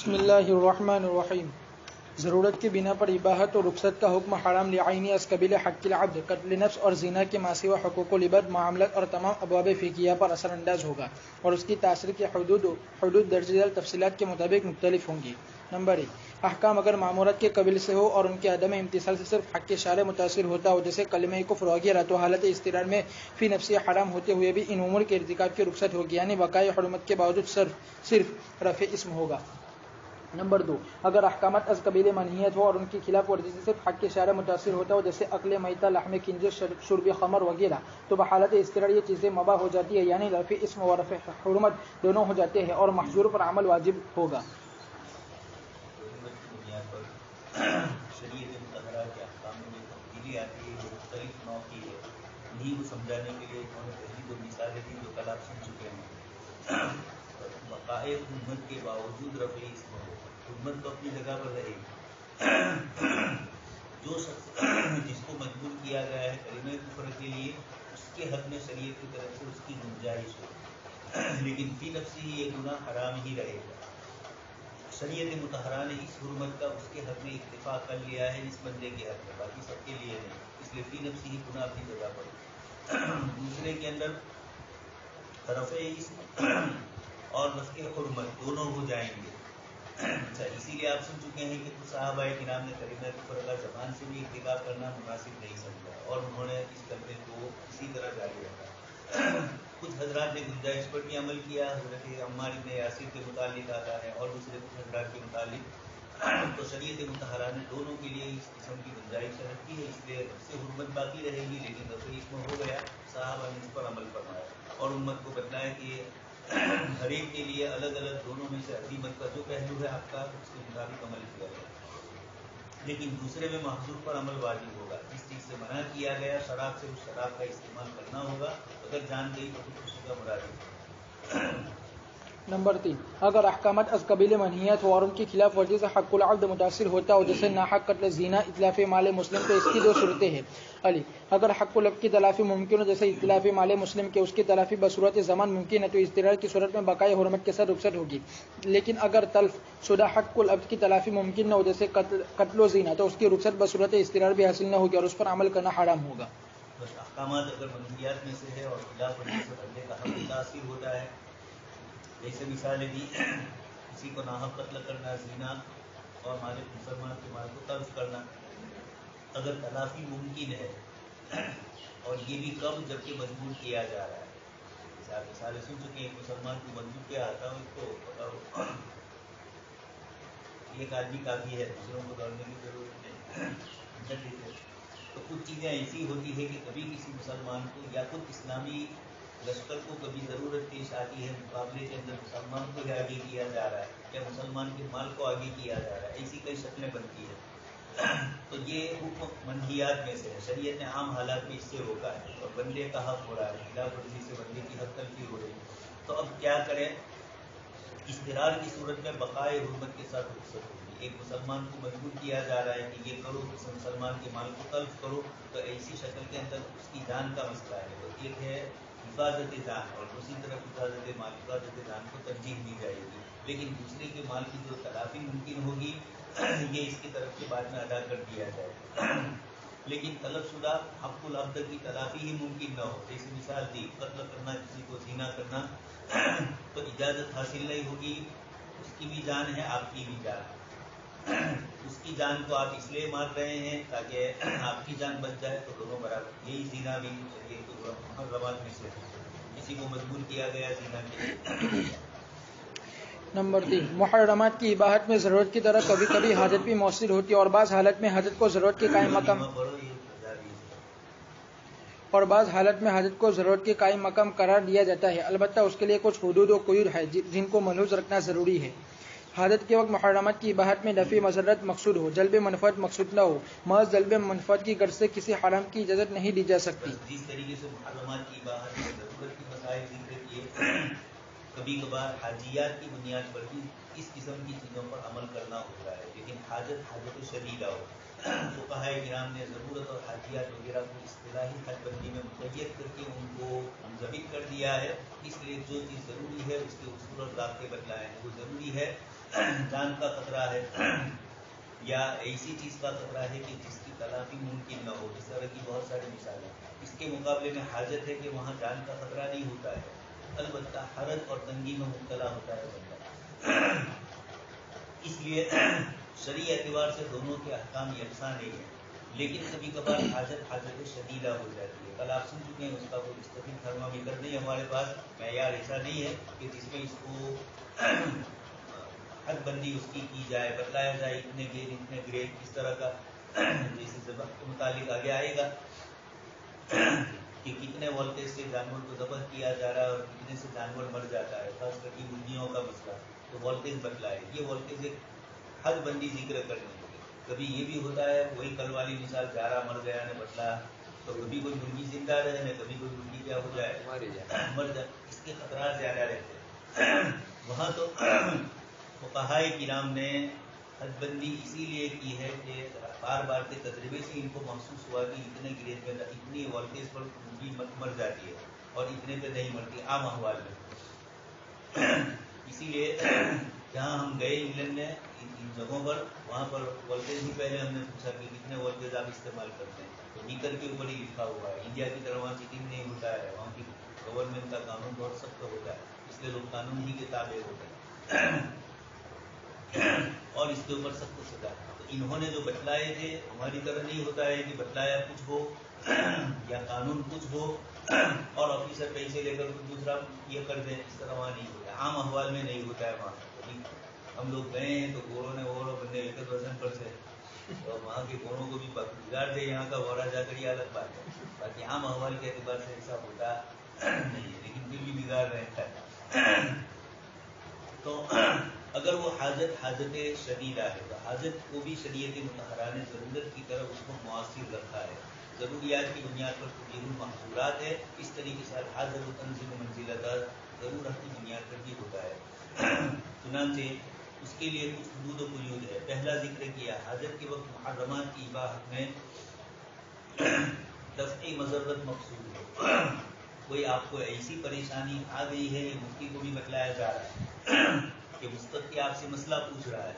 بسم اللہ الرحمن الرحیم. ضرورت کی بنا پر اباحت اور رخصت کا حکم حرام لعینی از قبیل حق العبد، قتل نفس اور زنا کے ماسوا حقوق العباد، معاملات اور تمام ابواب فقہیہ پر اثر انداز ہوگا اور اس کی تاثیر کی حدود درج ذیل تفصیلات کے مطابق مختلف ہوں گی. نمبر 1، احکام اگر معمورات کے قبیل سے ہو اور ان کے عدم امتثال سے صرف حق شارع متاثر ہوتا ہو، جیسے کلمہ کفر وغیرہ، تو حالت اضطرار میں فی نفسی حرام ہوتے ہوئے بھی ان امور کے ارتکاب کی رخصت ہوگی، یعنی بقائے حرمت کے باوجود صرف رفع اسم ہوگا. نمبر 2، اگر احکامات از قبیل منہیت ہو اور ان کی خلاف ورزی سے صرف حق شارع متاثر ہوتا ہو، جیسے اکل میتہ، لحم خنزیر، شرب خمر وغیرہ، تو بحالت اضطرار یہ چیزیں مباح ہو جاتی ہے، یعنی رفع اسم و رفع حرمت دونوں ہو جاتے ہیں اور محظور پر عمل واجب ہوگا. شریعت مطہرہ کے احکام میں تبدیلی آتی ہے جو مختلف نوع کی ہے. انہیں کو سمجھانے کے لیے انہوں نے پہلی دو مثالیں دی جو کل آپ سن چکے ہیں. بقائے حرمت کے باوجود رفع اسم ہو، حرمت تو اپنی جگہ پر رہے گی. جو شخص جس کو مجبور کیا گیا ہے کلمہ کفر کے لیے، اس کے حق میں شریعت کی طرف سے اس کی گنجائش ہو، لیکن فی نفسی ہی یہ گناہ حرام ہی رہے گا. شریعت مطہرہ نے اس حرمت کا اس کے حق میں اکتفا کر لیا ہے، اس بندے کے حق میں، باقی سب کے لیے نہیں، اس لیے فی نفسی ہی گناہ اپنی جگہ پر. دوسرے کے اندر رفع اسم اور رفع حرمت دونوں ہو جائیں گے. اچھا، اسی لیے آپ سن چکے ہیں کہ کچھ صحابہ کرام نے کلمہ کفر کا زبان سے بھی ارتکاب کرنا مناسب نہیں سمجھا اور انہوں نے اس کلمے کو اسی طرح جاری رکھا. کچھ حضرات نے گنجائش پر بھی عمل کیا، حضرت عمار بن یاسر کے متعلق آتا ہے اور دوسرے کچھ حضرات کے متعلق. تو شریعت مطہرہ نے دونوں کے لیے اس قسم کی گنجائش رکھی ہے، اس لیے رب سے حرمت باقی رہے گی، لیکن رفع اسم ہو گیا. صحابہ نے اس پر عمل فرمایا اور امت کو بتلایا کہ ہر ایک کے لیے الگ الگ دونوں میں سے عظیمت کا جو پہلو ہے آپ کا اس کے مطابق عمل کیا جائے، لیکن دوسرے میں محظور پر عمل واجب ہوگا. جس چیز سے منع کیا گیا شراب سے، اس شراب کا استعمال کرنا ہوگا، اگر جان گئی تو خودکشی کا مرادف ہے. نمبر 3، اگر احکامات از قبیل منہیت ہو اور ان کی خلاف ورزی سے حق العبد متاثر ہوتا ہو، جیسے ناحق قتل، زنا، اتلاف مال مسلم، تو اس کی دو صورتیں ہیں. اگر حق العبد کی تلافی ممکن ہو، جیسے اتلاف مال مسلم کے، اس کی تلافی بصورت زمان ممکن ہے، تو اضطرار کی صورت میں بقائے حرمت کے ساتھ رخصت ہوگی. لیکن اگر تلف شدہ حق العبد کی تلافی ممکن نہ ہو، جیسے قتل و زنا، تو اس کی رخصت بصورت اضطرار بھی حاصل نہ ہوگی اور اس پر عمل کرنا حرام ہوگا. بس احکامات اگر منہیات میں سے ہے اور خلاف ورزی سے بندے کا حق متاثر ہوتا ہے، جیسے مثالیں دی، کسی کو ناحق قتل کرنا، زنا اور مسلمان کے مال کو تلف کرنا. اگر تلافی ممکن ہے اور یہ بھی کم جبکہ مجبور کیا جا رہا ہے. آپ مثالیں سن چکے ہیں، ایک مسلمان کو مجبور کیا آتا ہوں اس کو پکڑو، ایک آدمی کافی ہے، دوسروں کو دوڑنے کی ضرورت نہیں. تو کچھ چیزیں ایسی ہوتی ہے کہ کبھی کسی مسلمان کو یا خود اسلامی لشکر کو کبھی ضرورت پیش آتی ہے، مقابلے کے اندر مسلمان کو ہی آگے کیا جا رہا ہے یا مسلمان کے مال کو آگے کیا جا رہا ہے، ایسی کئی شکلیں بنتی ہیں. تو یہ حکم منہیات میں سے ہے، شریعت نے عام حالات میں اس سے روکا ہے اور بندے کا حق ہو رہا ہے، خلاف ورزی سے بندے کی حق تلفی ہو رہی ہے. تو اب کیا کریں؟ اضطرار کی صورت میں بقائے حرمت کے ساتھ رخصت ہوگی. ایک مسلمان کو مجبور کیا جا رہا ہے کہ یہ کرو، کسی مسلمان کے مال کو تلف کرو، تو ایسی شکل کے اندر اس کی جان کا مسئلہ ہے. تو ایک ہے حفاظت جان اور دوسری طرف حفاظت مال. حفاظت جان کو ترجیح دی جائے گی، لیکن دوسرے کے مال کی جو تلافی ممکن ہوگی یہ اس کی طرف سے بعد میں ادا کر دیا جائے. لیکن طلب شدہ حق العبد کی تلافی ہی ممکن نہ ہو، جیسے مثال دی قتل کرنا، کسی کو زنا کرنا، تو اجازت حاصل نہیں ہوگی. اس کی بھی جان ہے، آپ کی بھی جان ہے. اس کی جان کو آپ اس لیے مار رہے ہیں تاکہ آپ کی جان بچ جائے، تو دونوں برابر. یہی زنا بھی محرمات میں سے کسی کو مجبور کیا گیا زنا کے. نمبر 3، محرمات کی اباحت میں ضرورت کی طرح کبھی کبھی حاجت بھی مؤثر ہوتی ہے اور بعض حالت میں حاجت کو ضرورت کے قائم مقام قرار دیا جاتا ہے. البتہ اس کے لیے کچھ حدود و قیود ہے جن کو ملحوظ رکھنا ضروری ہے. حاجت کے وقت محرمات کی اباحت میں دفع مضرت مقصود ہو، جلب منفعت مقصود نہ ہو. محض جلب منفعت کی غرض سے کسی حرام کی اجازت نہیں دی جا سکتی. جس طریقے سے محرمات کی اباحت میں ضرورت کی مسائل ذکر کیے، کبھی کبھار حاجیات کی بنیاد پر بھی اس قسم کی چیزوں پر عمل کرنا ہوتا ہے، لیکن حاجت شدیدہ ہو. فقہائے کرام نے ضرورت اور حاجیات وغیرہ کو اصطلاحی حد بندی میں مقید کر کے ان کو منضبط کر دیا ہے. اس لیے جو چیز ضروری ہے اس کے اصول اور ضابطے بتلائے ہیں. وہ ضروری ہے जान का खतरा है या ऐसी चीज का खतरा है कि जिसकी तलाफी मुमकिन न हो, इस तरह की बहुत सारी मिसालें। इसके मुकाबले में हाजत है कि वहाँ जान का खतरा नहीं होता है, अलबत्ता हरज और तंगी में मुब्तला होता है बंदा। इसलिए शरई एतबार से दोनों के अहकाम यकसा नहीं है, लेकिन कभी कभार हाजत शदीदा हो जाती है। कल आप सुन चुके हैं, उसका कोई मुस्तकिल थर्मामीटर नहीं हमारे पास, मैयार ऐसा नहीं है कि जिसमें इसको हदबंदी उसकी की जाए, बतलाया जाए इतने गेज इतने ग्रेड, इस तरह का जैसे ज़बह के मुतालिक आगे आएगा कि कितने वोल्टेज से जानवर को ज़बह किया जा रहा है और कितने से जानवर मर जाता है, खास करके मुर्गियों का मसला, तो वोल्टेज बतलाए। ये वोल्टेज एक हदबंदी जिक्र करने लगे। कभी ये भी होता है, वही कल वाली मिसाल, जारा मर गया ने बतला, तो कभी कोई मुर्गी जिंदा रहे न कभी कोई मुर्गी क्या हो जाए, मर जाए। इसके खतरा ज्यादा रहते। वहाँ तो फुक़हाए किराम ने हदबंदी इसीलिए की है कि बार बार के तजर्बे से इनको महसूस हुआ कि इतने ग्रेड में इतनी वोल्टेज पर मुर्गी मर जाती है और इतने पे नहीं मरती आम अहवाल में। इसीलिए जहाँ हम गए इंग्लैंड में इन जगहों पर, वहाँ पर वोल्टेज ही पहले हमने पूछा कि कितने वोल्टेज आप इस्तेमाल करते हैं, तो मीटर के ऊपर ही लिखा हुआ है। इंडिया की तरह वहाँ चीटिंग नहीं होता है, वहाँ की गवर्नमेंट का कानून बहुत सख्त होता है, इसलिए लोग कानून ही के ताबे होते हैं और इसके ऊपर सब कुछ होता है। तो इन्होंने जो बतलाए थे, हमारी तरह नहीं होता है कि बतलाया कुछ हो या कानून कुछ हो और ऑफिसर पैसे लेकर कुछ दूसरा ये कर दें, इस तरह वहाँ नहीं होता, आम अहवाल में नहीं होता है वहाँ। हम लोग गए हैं तो गोरों ने गोरों बंदे 1% पर से, तो वहाँ के गोरों को भी बिगाड़ दे यहाँ का वोरा जाकर, ये अलग बात है। बाकी आम अहवाल के एतबार से ऐसा होता नहीं है, लेकिन फिर भी बिगाड़ रहे हैं। तो अगर वो हाजत शदीदा है, तो हाजत को भी शरीयत मुतहरा ने ज़रूरत की तरफ उसको मुआसिर रखा है। ज़रूरियात की बुनियाद पर तबीहुल महसूरात है, इस तरीके से हाजत तंज़िल मंजिलता ज़रूरत की बुनियाद पर भी होता है। चुनांचे उसके लिए कुछ हुदूद व कुयूद है। पहला जिक्र किया, हाजत के वक्त मुहर्रमात की इबाहत में दफ़्ए मज़र्रत मक़सूद है। कोई आपको ऐसी परेशानी आ गई है, ये मुफ्ती को भी बतलाया जा रहा है कि मुस्तक़ी आपसे मसला पूछ रहा है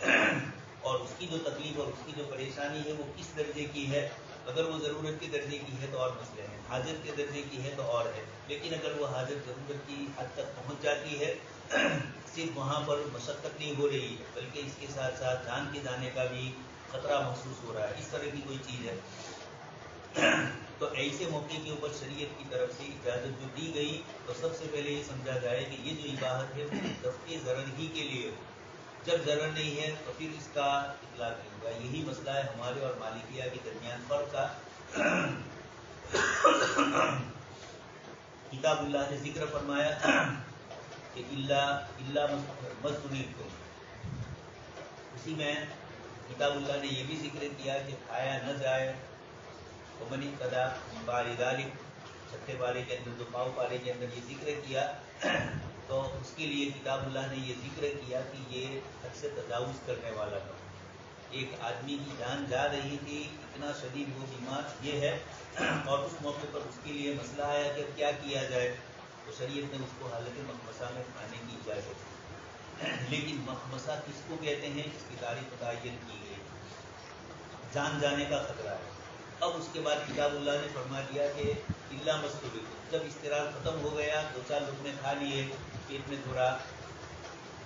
और उसकी जो तकलीफ और उसकी जो परेशानी है वो किस दर्जे की है। अगर वो ज़रूरत के दर्जे की है तो और मसले हैं, हाजत के दर्जे की है तो और है। लेकिन अगर वो हाजत ज़रूरत की हद तक पहुँच जाती है, सिर्फ वहाँ पर मशक्क़त नहीं हो रही है बल्कि इसके साथ साथ जान के जाने का भी खतरा महसूस हो रहा है, इस तरह की कोई चीज़ है, तो ऐसे मौके के ऊपर शरीयत की तरफ से इजाज़त जो दी गई, तो सबसे पहले ये समझा जाए कि ये जो इबाहत है वो दफ़्ए ज़रर ही के लिए हो। जब ज़रर नहीं है तो फिर इसका इतलाक़ नहीं होगा। यही मसला है हमारे और मालिकिया के दरमियान फ़र्क का। किताबुल्लाह ने जिक्र फरमाया कि इल्ला मस्दुनिकुम, उसी में किताबुल्लाह ने यह भी जिक्र किया कि खाया न जाए मनी कदा बारिदालिक, छठे पारे के अंदर जो पाव पारे के अंदर ये जिक्र किया, तो उसके लिए किताबुल्लाह ने ये जिक्र किया कि ये हद से तजावुज़ करने वाला था। एक आदमी की जान जा रही थी, इतना शदीद वो बीमार ये है, और उस मौके पर उसके लिए मसला आया कि क्या किया जाए, तो शरीयत ने उसको हालत मखमसा में खाने की इजाज़त दी। लेकिन मखमसा किसको कहते हैं, इसकी तारीफ मुतय्यन की गई, जान जाने का खतरा है। अब उसके बाद किताबुल्लाह ने फरमा दिया कि इल्ला मस्तूबिक, जब इस्तिरार ख़त्म हो गया, 2-4 लोग ने खा लिए, पेट में थोड़ा,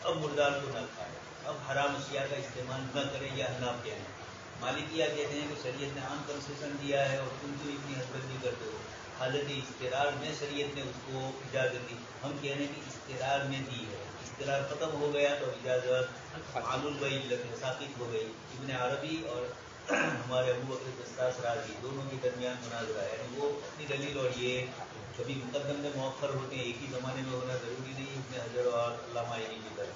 अब मुर्दार को न खाए, अब हराम अशिया का इस्तेमाल न करें, या हनाफ कहते हैं। मालिकिया कहते हैं कि शरीयत ने आम कंसेशन दिया है और तुम क्यों इतनी हदबंदी करते हो। हालत इस्तिरार में शरीयत ने उसको इजाज़त दी, हम कह रहे हैं कि इस्तिरार में दी है, इस्तिरार ख़त्म हो गया तो इजाज़त मालूल वही साकित हो गई। इब्न अरबी और हमारे अबू बकर जस्सास राज़ी दोनों के दरमियान मुनाज़रा है, यानी वो अपनी दलील और ये कभी मुकद्दम में मौखर होते हैं, एक ही ज़माने में होना ज़रूरी नहीं है। इब्न हजर और अल्लामा इब्न की तरह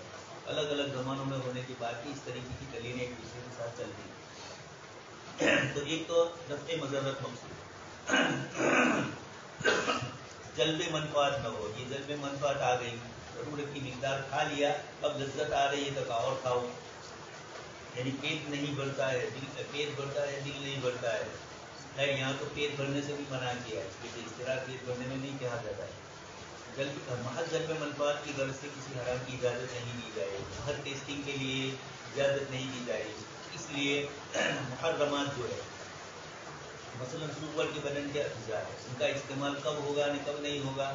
अलग अलग ज़मानों में होने के बाद भी इस तरीके की दलीलें एक दूसरे के साथ चलती हैं। तो एक तो दफ़्ए मज़र्रत मक़सूद, जल्ब मनफ़ात न हो, ये जल्ब मनफ़ात आ गई, ज़रूरत की मिक़दार खा लिया, अब लज्जत आ रही है तो और खाओ, यानी पेट नहीं भरता है, पेट भरता है, दिल नहीं भरता है। यहाँ तो पेट भरने से भी मना किया है, इसलिए इस्तिरार पेट भरने में नहीं कहा जाता है। محض جلب منفعت کی غرض سے کسی حرام کی اجازت نہیں دی جائے گی، محض ٹیسٹنگ کے لیے اجازت نہیں دی جائے گی. اس لیے محرمات جو ہے مثلا سور کے بدن کے اجزاء ہے، ان کا استعمال کب ہوگا کب نہیں ہوگا.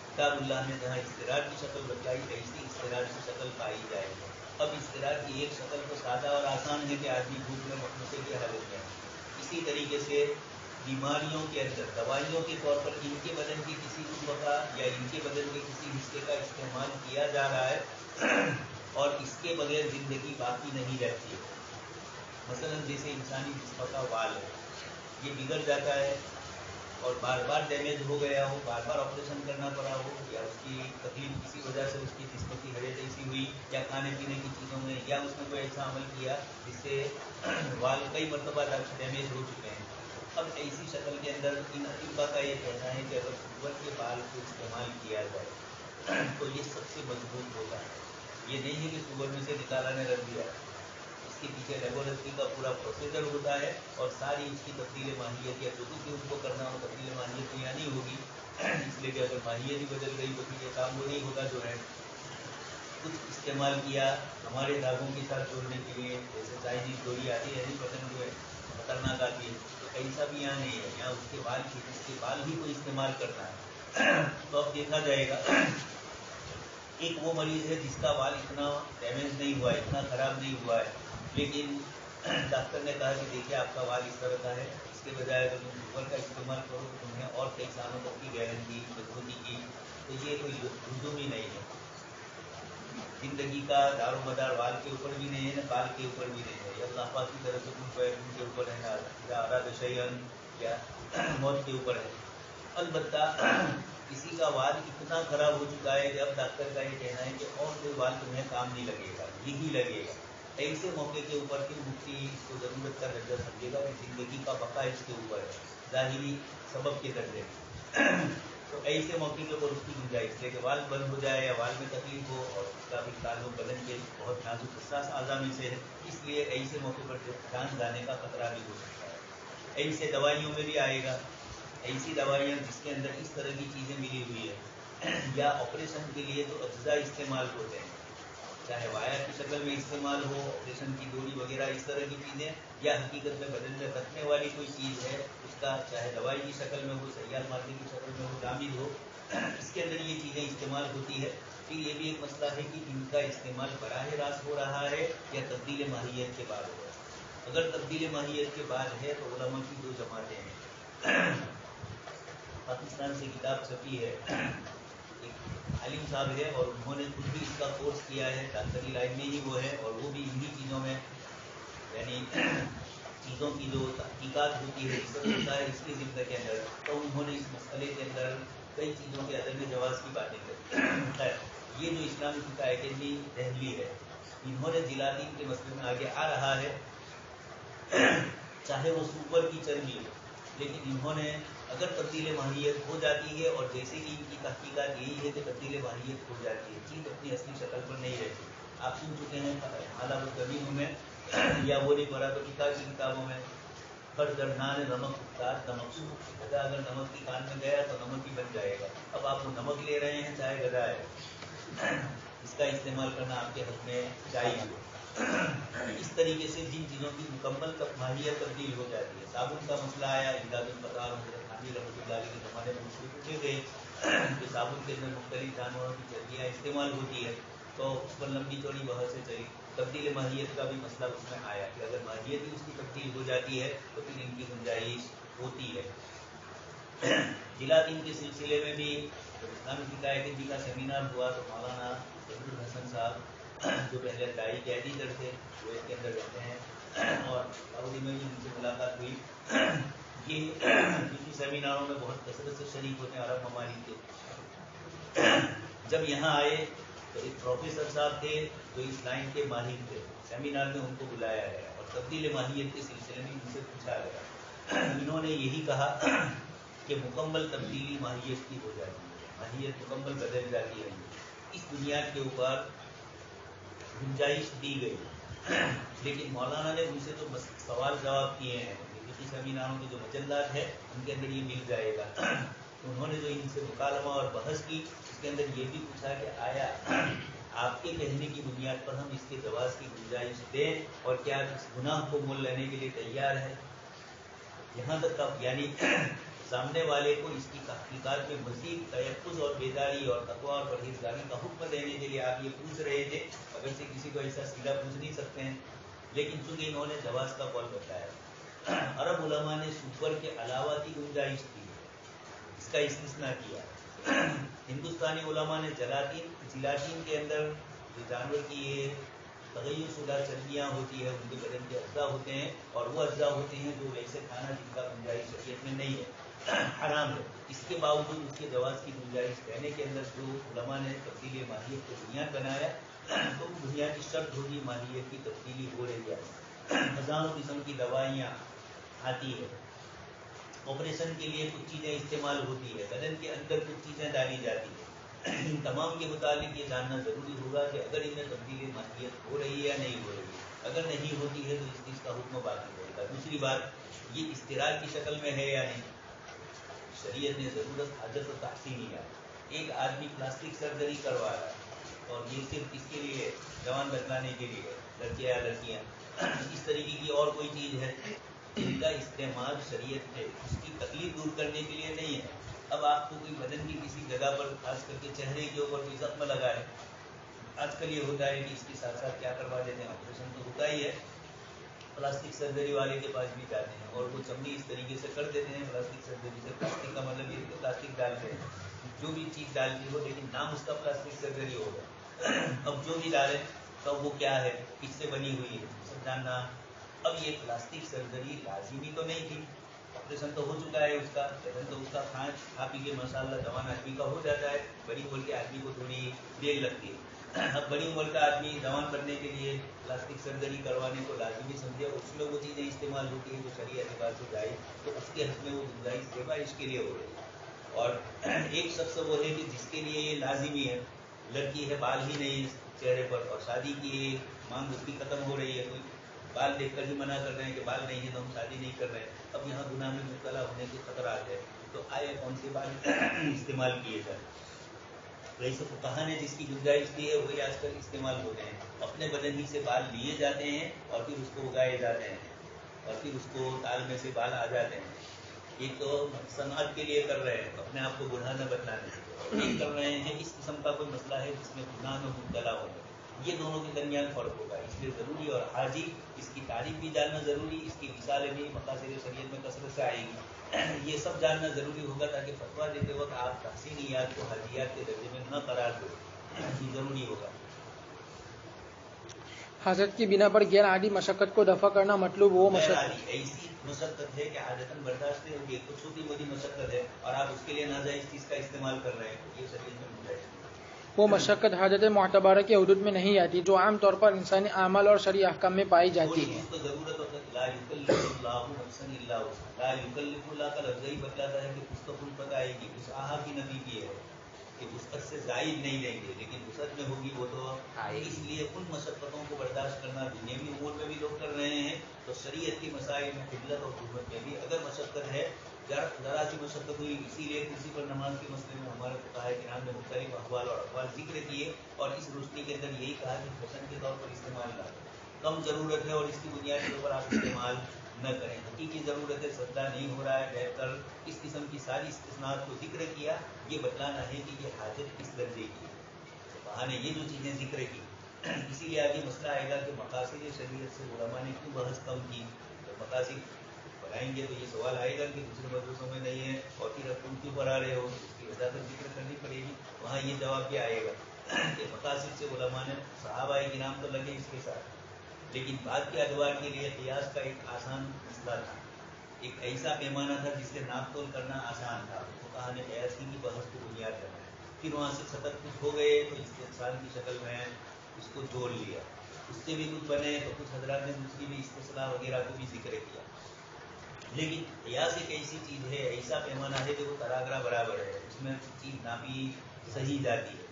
کتاب اللہ نے جہاں استقرار کی شکل بتائی ایسی استقرار کی شکل پائی جائے گی. اب استقرار کی ایک شکل تو سادہ اور آسان ہے کہ آدمی بھوک میں مقصد کی حالت میں. اسی طریقے سے بیماریوں کے اندر دوائیوں کے طور پر ان کے بدن کے کسی عضو کا یا ان کے بدن کے کسی حصے کا استعمال کیا جا رہا ہے اور اس کے بغیر زندگی باقی نہیں رہتی ہے. مثلا جیسے انسانی جسم کا وال ہے، یہ بگڑ جاتا ہے اور بار بار ڈیمیج ہو گیا ہو، بار بار آپریشن کرنا پڑا ہو، یا اس کی تکلیف کسی وجہ سے اس کی جسم کی حیثیت ایسی ہوئی، یا کھانے پینے کی چیزوں میں یا اس نے کوئی ایسا عمل کیا جس سے وال کئی مرتبہ ڈیمیج ہو چکے ہیں. اب ایسی شکل کے اندر ان اطباء کا یہ کہنا ہے کہ اگر سور کے بال کو استعمال کیا جائے تو یہ سب سے مضبوط ہوتا ہے. یہ نہیں ہے کہ سور میں سے نکالا نے رکھ دیا، اس کے پیچھے لیبورٹری کا پورا پروسیجر ہوتا ہے اور ساری اس کی تبدیل ماہیت یا جو بھی اس کو کرنا ہو تبدیل ماہیت تو یہاں نہیں ہوگی، اس لیے کہ اگر ماہیت ہی بدل گئی تو پھر یہ کام وہی ہوگا جو ہے. کچھ استعمال کیا ہمارے داغوں کے ساتھ جوڑنے کے لیے، جیسے چائنیز ڈوری آتی ہے پتنگ جو ہے خطرناک آتی ہے، تو ایسا بھی یہاں نہیں ہے. یہاں اس کے بال ہی کو استعمال کرنا ہے. تو اب دیکھا جائے گا ایک وہ مریض ہے جس کا بال اتنا ڈیمیج نہیں ہوا ہے، اتنا خراب نہیں ہوا ہے، لیکن ڈاکٹر نے کہا کہ دیکھیے آپ کا بال اس طرح کا ہے، اس کے بجائے اگر تم سور کا استعمال کرو تو تمہیں اور کئی سالوں تک کی گارنٹی مضبوطی کی. تو یہ کوئی لزوم ہی نہیں ہے. زندگی کا دار و مدار بال کے اوپر بھی نہیں ہے نہ بال کے اوپر بھی نہیں ہے. یہ اللہ پاک کی طرف سے کچھ ان کے اوپر ہے نہ اراد شیئن یا موت کے اوپر ہے. البتہ کسی کا وال اتنا خراب ہو چکا ہے کہ اب ڈاکٹر کا یہ کہنا ہے کہ اور کوئی وال تمہیں کام نہیں لگے گا، یہی لگے گا. ایسے موقع کے اوپر پھر مفتی اس کو ضرورت کا درجہ سمجھے گا کہ زندگی کا بقا اس کے اوپر ہے، ظاہری سبب کے درجے. تو ایسے موقع کے اوپر اس کی گنجائش ہے کہ وال بند ہو جائے یا وال میں تکلیف ہو اور اس کا بھی تعلق بدن کے بہت نازک حساس اعضاء میں سے ہے، اس لیے ایسے موقع پر جان جانے کا خطرہ بھی ہو سکتا ہے. ایسے دوائیوں میں بھی آئے گا، ایسی دوائیاں جس کے اندر اس طرح کی چیزیں ملی ہوئی ہے یا آپریشن کے لیے جو اجزاء استعمال ہوتے ہیں، چاہے وائر کی شکل میں استعمال ہو، آپریشن کی ڈوری وغیرہ اس طرح کی چیزیں، یا حقیقت میں بدن میں رکھنے والی کوئی چیز ہے اس کا چاہے دوائی کی شکل میں ہو، سیال مادے کی شکل میں ہو، جامد ہو، اس کے اندر یہ چیزیں استعمال ہوتی ہے. پھر یہ بھی ایک مسئلہ ہے کہ ان کا استعمال براہ راست ہو رہا ہے یا تبدیل ماہیت کے بعد ہو رہا ہے. اگر تبدیل ماہیت کے بعد ہے تو علماء کی دو جماعتیں ہیں. پاکستان سے کتاب چھپی ہے، ایک عالم صاحب ہے اور انہوں نے خود بھی اس کا کورس کیا ہے، ڈاکٹری لائن میں ہی وہ ہے، اور وہ بھی انہی چیزوں میں یعنی چیزوں کی جو تحقیقات ہوتی ہے ریسرچ ہوتا ہے اس کی ضمن کے اندر، تو انہوں نے اس مسئلے کے اندر کئی چیزوں کے عدم جواز کی باتیں کری. خیر، یہ جو اسلامی فقہ اکیڈمی دہلی ہے، انہوں نے جلاطین کے مسئلے میں آگے آ رہا ہے، چاہے وہ سور کی چربی ہو، لیکن انہوں نے اگر تبدیل ماہیت ہو جاتی ہے، اور جیسے کہ ان کی تحقیقات یہی ہے کہ تبدیل ماہیت ہو جاتی ہے، چیز اپنی اصلی شکل پر نہیں رہتی. آپ سن چکے ہیں حالات القدیم میں یا وہ نہیں پڑھا تو فقہ کی کتابوں میں ہر درنان نمک افتاد نمک سو، گدا اگر نمک کی کان میں گیا تو نمک ہی بن جائے گا. اب آپ وہ نمک لے رہے ہیں چاہے گدا ہے، اس کا استعمال کرنا آپ کے حق میں جائز ہو. اس طریقے سے جن چیزوں کی مکمل ماہیت تبدیل ہو جاتی ہے. صابن کا مسئلہ آیا، امداد الفتار حضرت رحمۃ اللہ علیہ کے زمانے میں مشکل پوچھے گئے کہ صابن کے اندر مختلف جانوروں کی چربیاں استعمال ہوتی ہے، تو اس پر لمبی چوڑی بحث سے چلی. تبدیل ماہیت کا بھی مسئلہ اس میں آیا کہ اگر ماہیت ہی اس کی تبدیل ہو جاتی ہے تو پھر ان کی گنجائش ہوتی ہے. جلاطین کے سلسلے میں بھی جب اسلامی فقہ اکیڈمی کا سیمینار ہوا تو مولانا فضل الحسن صاحب جو پہلے دائی کے ایڈیٹر تھے، کویت کے اندر رہتے ہیں، اور سعودی میں بھی ان سے ملاقات ہوئی. یہ دوسری سیمیناروں میں بہت کثرت سے شریک ہوتے ہیں عرب ممالک کے. جب یہاں آئے تو ایک پروفیسر صاحب تھے جو اس لائن کے ماہر تھے، سیمینار میں ان کو بلایا گیا اور تبدیل ماہیت کے سلسلے میں ان سے پوچھا گیا. انہوں نے یہی کہا کہ مکمل تبدیلی ماہیت کی ہو جاتی ہے، ماہیت مکمل بدل جاتی ہے. اس بنیاد کے اوپر گنجائش دی گئی، لیکن مولانا نے ان سے جو سوال جواب کیے ہیں، دوسری سیمیناروں کے جو مجلات ہیں ان کے اندر یہ مل جائے گا. انہوں نے جو ان سے مکالمہ اور بحث کی اس उसके अंदर ये भी पूछा कि आया आपके कहने की बुनियाद पर हम इसके जवाब की गुंजाइश दें और क्या इस गुनाह को मोल लेने के लिए तैयार है। यहाँ तक अब यानी सामने वाले को इसकी तहकीकात में मज़ीद तयक्कुज़ और बेदारी और तक़वा और परहेज़गारी का हुक्म देने के लिए आप ये पूछ रहे थे। अगर से किसी को ऐसा सीधा पूछ नहीं सकते हैं, लेकिन चूंकि इन्होंने जवाज़ का कौल बताया, अरब उलमा ने सुपर के अलावा की गुंजाइश दी है, इसका इस्तिस्ना किया। हिंदुस्तानी उलमा ने जिलाटीन के अंदर जो जानवर की ये तग़य्युर शुदा चर्बियाँ होती है, उनके बदन के अज्जा होते हैं और वो अज्जा होते हैं जो वैसे खाना जिनका गुंजाइश शरीयत में नहीं है, हराम है। इसके बावजूद उसके जवाज़ की गुंजाइश कहने के अंदर जो उलमा ने तब्दील माहियत को बुनियाद बनाया, तो वो बुनियादी शर्त होगी माहियत की तब्दीली हो रही है। हज़ारों किस्म की दवाइयाँ आती है, ऑपरेशन के लिए कुछ चीज़ें इस्तेमाल होती है, बदन के अंदर कुछ चीज़ें डाली जाती है। इन तमाम के मुतालिक ये जानना ज़रूरी होगा कि अगर इनमें तब्दीली माहियत हो रही है या नहीं हो रही है। अगर नहीं होती है तो इस चीज़ का हुक्म बाकी रहेगा। दूसरी बात, ये इस्तिरार की शक्ल में है या नहीं। शरीयत ने ज़रूरत, हाजत और तहसीनिया, एक आदमी प्लास्टिक सर्जरी करवा रहा है और ये सिर्फ इसके लिए जवान बदलाने के लिए, लड़के या लड़कियाँ, इस तरीके की और कोई चीज़ है जिनका इस्तेमाल शरीयत है उसकी तकलीफ दूर करने के लिए नहीं है। अब आपको कोई बदन की किसी जगह पर, खास करके चेहरे के ऊपर कोई जख्म लगा है, आजकल ये होता है कि इसके साथ साथ क्या करवा देते हैं, ऑपरेशन तो होता ही है, प्लास्टिक सर्जरी वाले के पास भी जाते हैं और वो चमड़ी इस तरीके से कर देते हैं। प्लास्टिक सर्जरी से, प्लास्टिक का मतलब ये तो प्लास्टिक डालते हैं, जो भी चीज़ डालती हो, लेकिन नाम उसका प्लास्टिक सर्जरी होगा। अब जो भी डालें तो वो क्या है, किससे बनी हुई है, सब जानना। अब ये प्लास्टिक सर्जरी लाजिमी तो नहीं थी, ऑपरेशन तो हो चुका है उसका, लेकिन तो उसका खा पी के माशाअल्लाह जवान आदमी का हो जाता है। बड़ी उम्र के आदमी को थोड़ी देर लगती है। अब बड़ी उम्र का आदमी जवान बनने के लिए प्लास्टिक सर्जरी करवाने को लाजिमी समझे, उसमें वो चीज़ें इस्तेमाल होती हैं जो शरीयत एतबार से जाए, तो उसके हक में वो गुंजाइश सेवाइश के लिए हो रही है। और एक शख्स वो है कि जिसके लिए ये लाजिमी है, लड़की है, बाल ही नहीं चेहरे पर, और शादी की मांग उसकी ख़त्म हो रही है, कोई बाल देखकर ही मना कर रहे हैं कि बाल नहीं है तो हम शादी नहीं कर रहे हैं। अब यहाँ गुनाह में मुब्तला होने के खतरात है, तो आए कौन से बाल इस्तेमाल किए जाए। वैसे फुक़हा ने जिसकी गुंजाइश दी है वही आजकल इस्तेमाल होते हैं। अपने बदन ही से बाल लिए जाते हैं और फिर उसको उगाए जाते हैं और फिर उसको ताल में से बाल आ जाते हैं। एक तो सनअत के लिए कर रहे हैं, अपने आप को बुढ़ा न बदलाने, एक कर रहे हैं इस किस्म का कोई मसला है जिसमें गुनाह में मुब्तला होगा। ये दोनों के दरमियान फ़र्क होगा, इसलिए ज़रूरी और हाजी इसकी तारीफ भी जानना ज़रूरी, इसकी मिसालें भी मकासद शरीयत में कसरत से आएगी, ये सब जानना ज़रूरी होगा ताकि फतवा देते वक्त आप तहसीनियात को हाजियात के दर्जे में न करार दो, ये ज़रूरी होगा। हाजत की बिना पर गैर आदि मशक्क़त को दफ़ा करना मतलब वो मशक्क़त ऐसी मशक्क़त है कि आदतन बर्दाश्त है, ये कुछ छोटी मोटी मशक्क़त है और आप उसके लिए नाजायज़ चीज़ का इस्तेमाल कर रहे हैं, ये शरीयत में गुंजाइश नहीं। वो मशक्क़त हाजत मुअतबरा के हुदूद में नहीं आती जो आम तौर पर इंसानी अमाल और शरई अहकाम में पाई जाती है। उसको ज़रूरत होता है, ला युकल्लिफुल्लाहु नफ्सन इल्ला वुसअहा, ला युकल्लिफुल्लाह का लफ्ज़ ही बतलाता है कि कुछ तो कुल पता आएगी, कुछ आहा की नबी की है कि वुसअत से ज़ायद नहीं देंगे, लेकिन वुसअत में होगी वो तो आएगी। इसलिए उन मशक्क़तों को बर्दाश्त करना दुनियावी उमूर में भी लोग कर रहे हैं, तो शरीयत की मसाइल में, क़िल्लत और हुर्मत में भी अगर मशक्क़त है, ज़रा सी मशक्क़त हुई, इसीलिए कुर्सी पर नमाज के मसले में हमारे फुक़हा किराम ने मुख्तलिफ अहवाल और अक़वाल ज़िक्र किए और इस रोशनी के अंदर यही कहा कि फैशन के तौर पर इस्तेमाल ना करें, कम ज़रूरत है और इसकी बुनियाद के ऊपर आप इस्तेमाल न करें। हकीकी ज़रूरत है, सजदा नहीं हो रहा है, बेहतर इस किस्म की सारी इस्तिस्नात को जिक्र किया, ये बतलाना है कि ये हाजत किस दर्जे की है। फुक़हा ने ये जो चीज़ें जिक्र की, इसीलिए आगे मसला आएगा कि मकासिद शरीयत से उलमा ने क्यों बहस कम की। तो मकासिद बनाएंगे तो ये सवाल आएगा कि दूसरे मदरसों में नहीं है और फिर अब तुम क्यों पढ़ा रहे हो, इसकी वजह तो जिक्र करनी पड़ेगी। वहाँ ये जवाब भी आएगा कि मकासिद से उलमा ने, सहाबाए किराम तो लगे इसके साथ, लेकिन बाद के अदवार के लिए क़ियास का एक आसान मसला था, एक ऐसा पैमाना था जिससे नाप तोल करना आसान था। तो कहा ने क़ियास की बहस को बुनियाद बनाया, फिर वहाँ से सतत कुछ हो गए तो इस्तिहसान की शक्ल में उसको जोड़ लिया, उससे भी कुछ बने तो कुछ हजरात ने दूसरी भी इस्तिस्लाह वगैरह को भी जिक्र किया। लेकिन क़ियास एक ऐसी चीज़ है, ऐसा पैमाना है जो वो तरागरा बराबर है, उसमें चीज़ नापी सही जाती है।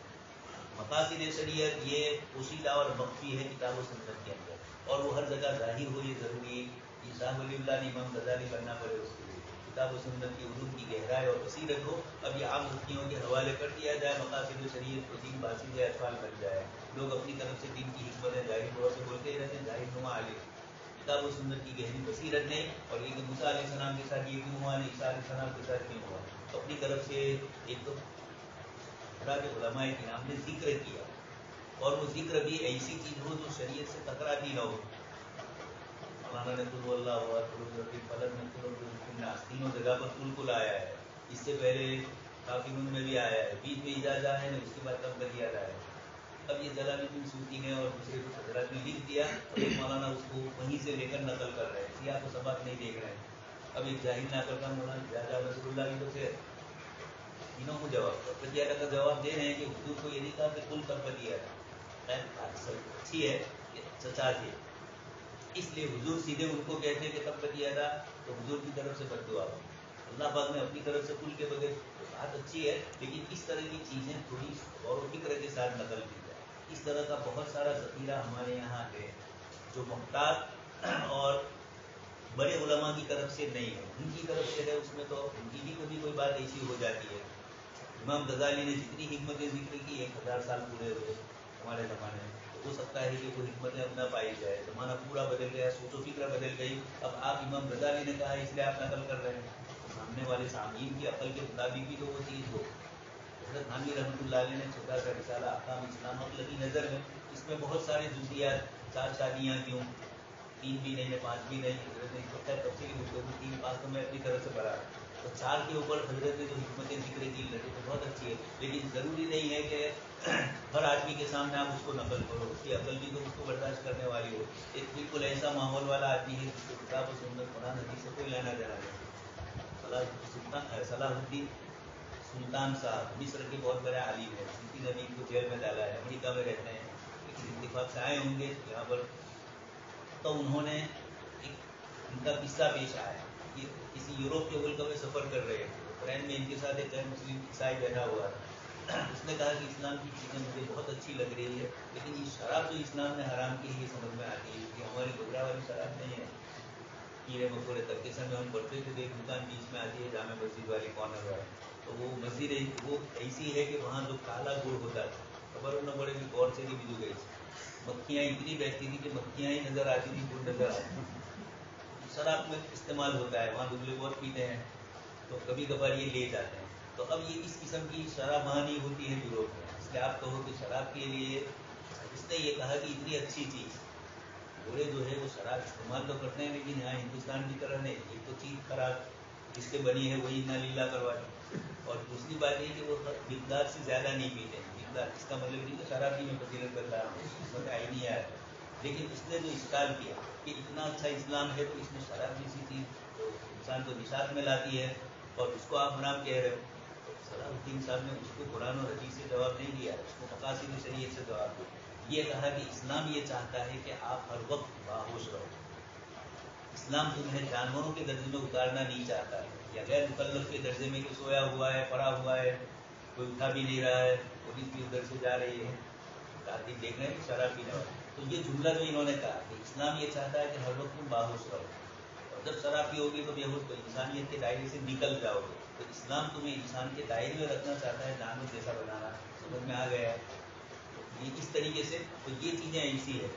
मकासिद शरीयत ये पोशीदा और मख्फी है किताब और सुन्नत के अंदर, और वो हर जगह ज़ाहिर हो, ये ज़रूरी शाह वलीउल्लाह ने इमाम गज़ाली बनना पड़े उसके लिए, کتاب و سنت کی علوم کی گہرائی اور بصیرت ہو. اب یہ عام مفتیوں کے حوالے کر دیا جائے، مقاصد شریعت کو دین باسطۂ اطفال بن جائے. لوگ اپنی طرف سے دین کی حکمتیں ظاہر طور سے بولتے ہی رہتے ہیں، ظاہر نما عالم. کتاب و سنت کی گہری بصیرت نے، اور یہ کہ موسیٰ علیہ السلام کے ساتھ یہ کیوں ہوا نہیں، عیسیٰ علیہ السلام کے ساتھ کیوں ہوا، تو اپنی طرف سے ایک تو علماء کرام نے ذکر کیا، اور وہ ذکر بھی ایسی چیز ہو جو شریعت سے ٹکراتی نہ ہو. مولانا نے قل اللہ ہوا، فلک میں تینوں جگہ پر بالکل آیا ہے. اس سے پہلے کافرون میں بھی آیا ہے، بیچ میں اجازہ ہے، اس کے بعد تب بلی آیا ہے. اب یہ جلال الدین سیوطی نے اور دوسرے حضرات نے لکھ دیا، اب ایک مولانا اس کو وہیں سے لے کر نقل کر رہے ہیں، سیاق و سباق نہیں دیکھ رہے ہیں. اب ایک جاہل نقل کا مولانا جاجا رسول اللہ کی تو سے تینوں کو جواب تبت کا جواب دے رہے ہیں کہ حضور کو یہ نہیں کہا کہ کل تبت خیر بات اچھی ہے، سچا تھی، اس لیے حضور سیدھے ان کو کہتے ہیں کہ تبت یادا، تو حضور کی طرف سے بد دعا. اللہ پاک نے اپنی طرف سے کل کے بغیر بات اچھی ہے، لیکن اس طرح کی چیزیں تھوڑی غور و فکر کے ساتھ نقل کی جائے. اس طرح کا بہت سارا ذخیرہ ہمارے یہاں ہے جو محتاط اور بڑے علماء کی طرف سے نہیں ہے، ان کی طرف سے ہے. اس میں تو ان کی بھی کبھی کوئی بات ایسی ہو جاتی ہے. امام غزالی نے جتنی حکمتیں ذکر کی 1000 سال پورے ہوئے ہمارے زمانے میں، تو ہو سکتا ہے کہ کوئی حکمتیں اب نہ پائی جائے. زمانہ پورا بدل گیا، سوچ و فکر بدل گئی. اب آپ امام غزالی نے کہا اس لیے آپ نقل کر رہے ہیں، تو سامنے والے سامعین کی عقل کے مطابق بھی تو وہ چیز ہو. حضرت تھانوی رحمۃ اللہ علیہ نے چھوٹا سا رسالہ احکام اسلام عقلی نظر میں، اس میں بہت سارے جزئیات، 4 شادیاں کیوں، 3 بھی نہیں ہے، 5 بھی نہیں. حضرت نے تفصیلی گفتگو 3 5 تو میں اپنی طرف سے بڑھا، تو 4 کے اوپر حضرت نے جو حکمتیں ذکر کی لگے تو بہت اچھی ہے. لیکن ضروری نہیں ہے کہ ہر آدمی کے سامنے آپ اس کو نقل کرو، اس کی عقل بھی تو اس کو برداشت کرنے والی ہو. ایک بالکل ایسا ماحول والا آدمی ہے جس کو کتاب و سنت قرآن حدیث سے کوئی لینا دینا نہیں. صلاح الدین سلطان صاحب مصر کے بہت بڑے عالم ہیں، سیتی نبی کو جیل میں ڈالا ہے، امریکہ میں رہتے ہیں، ایک اتفاق سے آئے ہوں گے یہاں پر، تو انہوں نے ان کا قصہ پیش آیا کہ کسی یوروپ کے ملک میں سفر کر رہے تھے، ٹرین میں ان کے ساتھ ایک غیر مسلم عیسائی بیٹھا ہوا تھا. اس نے کہا کہ اسلام کی چیزیں مجھے بہت اچھی لگ رہی ہے، لیکن یہ شراب جو اسلام نے حرام کی ہے یہ سمجھ میں آتی ہے کہ ہماری گھبرا والی شراب نہیں ہے. کیڑے مکوڑے ترکیسن میں ہم پڑھتے تھے، ایک دکان بیچ میں آتی ہے جامع مسجد والی کارنر والی، تو وہ مسجد وہ ایسی ہے کہ وہاں جو کالا گڑ ہوتا تھا، خبر نہ پڑے کہ گور سے نہیں بجو گئی، مکھیاں اتنی بیٹھتی تھی کہ مکھیاں ہی نظر آتی تھی، گڑ نظر آتی. شراب میں استعمال ہوتا ہے، وہاں دبلے بہت پیتے ہیں تو کبھی کبھار یہ لے جاتے ہیں. تو اب یہ اس قسم کی شراب وہاں نہیں ہوتی ہے یوروپ میں، اس لیے آپ کہو کہ شراب کے لیے اس نے یہ کہا کہ اتنی اچھی چیز، بوڑھے جو ہے وہ شراب استعمال تو کرتے ہیں لیکن یہاں ہندوستان کی طرح نہیں. ایک تو چیز خراب جس سے بنی ہے وہی انا للہ کروائی، اور دوسری بات یہ کہ وہ مقدار سے زیادہ نہیں پیتے ہیں. مقدار اس کا مطلب نہیں کہ شراب ہی میں فضیلت کر رہا ہوں، اس میں آئی نہیں آیا. لیکن اس نے جو اشکال کیا کہ اتنا اچھا اسلام ہے تو اس میں شراب جیسی چیز انسان کو نشاط میں لاتی ہے اور اس کو آپ حرام کہہ رہے ہو. صلاح الدین صاحب نے اس کو قرآن و حدیث سے جواب نہیں دیا، اس کو مقاصد شریعت سے جواب دیا. یہ کہا کہ اسلام یہ چاہتا ہے کہ آپ ہر وقت باہوش رہو. اسلام تمہیں جانوروں کے درجے میں اتارنا نہیں چاہتا ہے، یا غیر مکلف کے درجے میں کہ سویا ہوا ہے، پڑا ہوا ہے، کوئی اٹھا بھی نہیں رہا ہے، پولیس بھی ادھر سے جا رہی ہے، تعلیم دیکھ رہے ہیں کہ شراب پینے والا. تو یہ جملہ جو انہوں نے کہا کہ اسلام یہ چاہتا ہے کہ ہر وقت تم باہوش رہو، اور جب شراب پی ہوگی تو بےہوش، تو انسانیت کے دائرے سے نکل جاؤ گے. تو اسلام تمہیں انسان کے دائرے میں رکھنا چاہتا ہے، جانور جیسا بنانا. سمجھ میں آ گیا ہے؟ یہ اس طریقے سے تو یہ چیزیں ایسی ہے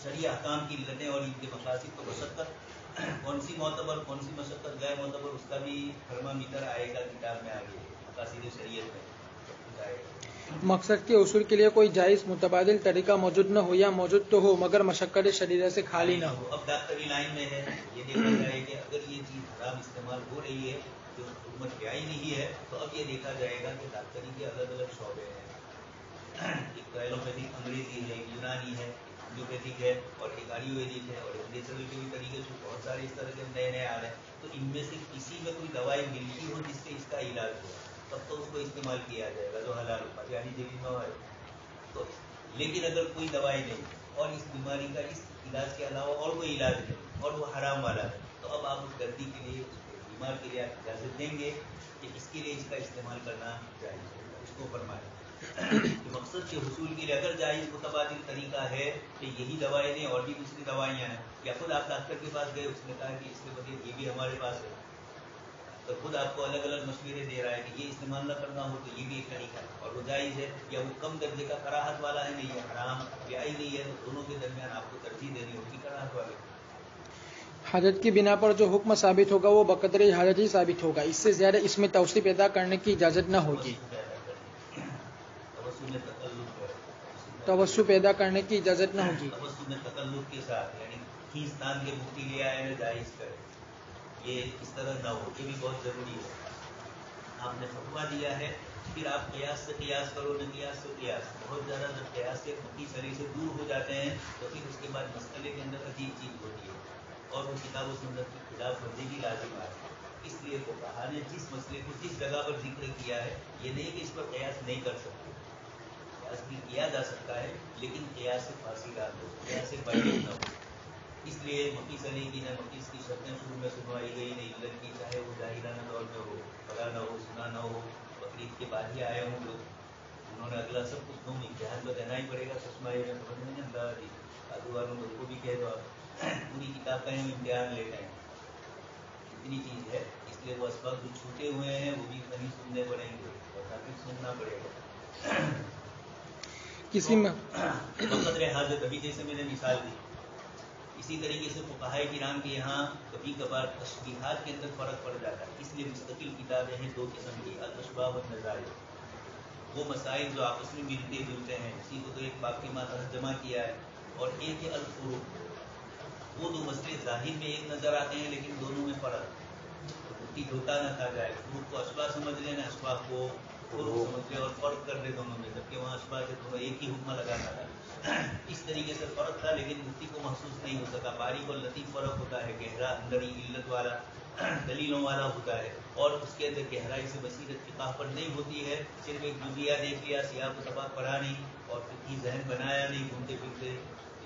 شرعی احکام کی علتیں اور ان کے مقاصد کو مشقت کون سی معتبر کون سی مشقت غیر معتبر، اس کا بھی تھرمامیٹر آئے گا کتاب میں آگے مقاصد شریعت میں سب کچھ آئے گا. مقصد کے حصول کے لیے کوئی جائز متبادل طریقہ موجود نہ ہو یا موجود تو ہو مگر مشقت شدیدہ سے خالی نہ ہو. اب ڈاکٹری لائن میں ہے، یہ دیکھا جائے کہ اگر یہ چیز حرام استعمال ہو رہی ہے جو حکومت کی آئی نہیں ہے، تو اب یہ دیکھا جائے گا کہ ڈاکٹری کے الگ الگ شعبے ہیں. ایک ایلوپیتھک انگریزی ہے، ایک یونانی ہے، ایلوپیتھک ہے، اور ایک آیورویدک ہے، اور ایک نیچرل کے بھی طریقے سے بہت سارے اس طرح کے نئے نئے آ رہے ہیں. تو ان میں سے کسی میں کوئی دوائی ملتی ہو جس سے اس کا علاج ہو تب تو اس کو استعمال کیا جائے گا جو حلال ہو، یعنی جبھی میں ہے تو. لیکن اگر کوئی دوائی نہیں اور اس بیماری کا اس علاج کے علاوہ اور کوئی علاج نہیں اور وہ حرام والا ہے، تو اب آپ اس دردی کے لیے اس بیمار کے لیے آپ اجازت دیں گے کہ اس کے لیے اس کا استعمال کرنا جائز ہوگا. اس کو فرمائیں کہ مقصد کے حصول کے لیے اگر جائز متبادل طریقہ ہے کہ یہی دوائیں نہیں اور بھی دوسری دوائیاں ہیں، یا خود آپ ڈاکٹر کے پاس گئے، اس نے کہا کہ اس کے بغیر یہ بھی ہمارے پاس ہے، تو خود آپ کو الگ الگ مشورے دے رہا ہے کہ یہ استعمال نہ کرنا ہو تو یہ بھی ایک طریقہ ہے اور وہ جائز ہے، یا وہ کم درجے کا کراہت والا ہے نہیں، یہ حرام یا ہی نہیں ہے، تو دونوں کے درمیان آپ کو ترجیح دینی ہوگی کراہت والے کو۔ حاجت کی بنا پر جو حکم ثابت ہوگا وہ بقدر حاجت ہی ثابت ہوگا، اس سے زیادہ اس میں توسیع پیدا کرنے کی اجازت نہ ہوگی۔ توسع پیدا کرنے کی اجازت نہ ہوگی۔ توسع میں تکلف کے ساتھ، یعنی کھینچ تان کے مفتی لے آئے ہیں جائز کرے، یہ اس طرح نہ ہو، یہ بھی بہت ضروری ہے۔ آپ نے فتویٰ دیا ہے، پھر آپ قیاس سے قیاس کرو، نہ قیاس سے قیاس، بہت زیادہ جب قیاس سے مکی سری سے دور ہو جاتے ہیں تو پھر اس کے بعد مسئلے کے اندر عجیب چیز ہوتی ہے اور وہ کتاب و سنت کی خلاف ورزی کی لازم ہے۔ اس لیے فقہا نے جس مسئلے کو جس جگہ پر ذکر کیا ہے، یہ نہیں کہ اس پر قیاس نہیں کر سکتے، قیاس بھی کیا جا سکتا ہے لیکن قیاس سے فاصلات ہو، قیاس سے بیان نہ ہو۔ اس لیے مکی سلی کی نہ مکیس کی شرطیں شروع میں سنوائی گئی نہیں، علت کی، چاہے وہ ظاہرانہ طور میں ہو، پڑھا نہ ہو، سنا نہ ہو، بقرعید کے بعد ہی آئے ہوں لوگ، انہوں نے اگلا سب کچھ دوں امتحان تو دینا ہی پڑے گا، چشمائی میں سمجھ میں نہیں اندازہ دی سادھو والوں کو کو بھی کہہ دو آپ پوری کتاب کا ہم امتحان لیتے ہیں، اتنی چیز ہے۔ اس لیے وہ اسباب جو چھوٹے ہوئے ہیں وہ بھی کہیں سننے پڑیں گے اور تاکہ سننا پڑے گا۔ کسی میں بقدر حاجت، ابھی جیسے میں نے مثال دی، اسی طریقے سے فقہائے کرام کے یہاں کبھی کبھار تشبیہات کے اندر فرق پڑ جاتا ہے، اس لیے مستقل کتابیں ہیں دو قسم کی، الاشباہ والنظائر، وہ مسائل جو آپس میں ملتے جلتے ہیں، اسی کو تو ایک باب کے ماتحت جمع کیا ہے، اور ایک ہے الفروق، وہ دو مسئلے ظاہر میں ایک نظر آتے ہیں لیکن دونوں میں فرق ہے، مفتی دھوکہ نہ کھا جائے، فروق کو اشباہ سمجھ لیں، نہ اشباہ کو فروق سمجھ لیں اور فرق کر دے دونوں میں، جبکہ وہاں اشباہ سے دونوں ایک ہی حکم لگانا تھا۔ اس طریقے سے فرق تھا لیکن مفتی کو محسوس نہیں ہو سکا، باریک اور لطیف فرق ہوتا ہے، گہرا اندری علت والا دلیلوں والا ہوتا ہے، اور اس کے اندر گہرائی سے بصیرت فقہ پر نہیں ہوتی ہے، صرف ایک جزیہ دیکھ لیا، سیاق و سباق پڑھا نہیں اور فقہی ذہن بنایا نہیں گھومتے پھرتے،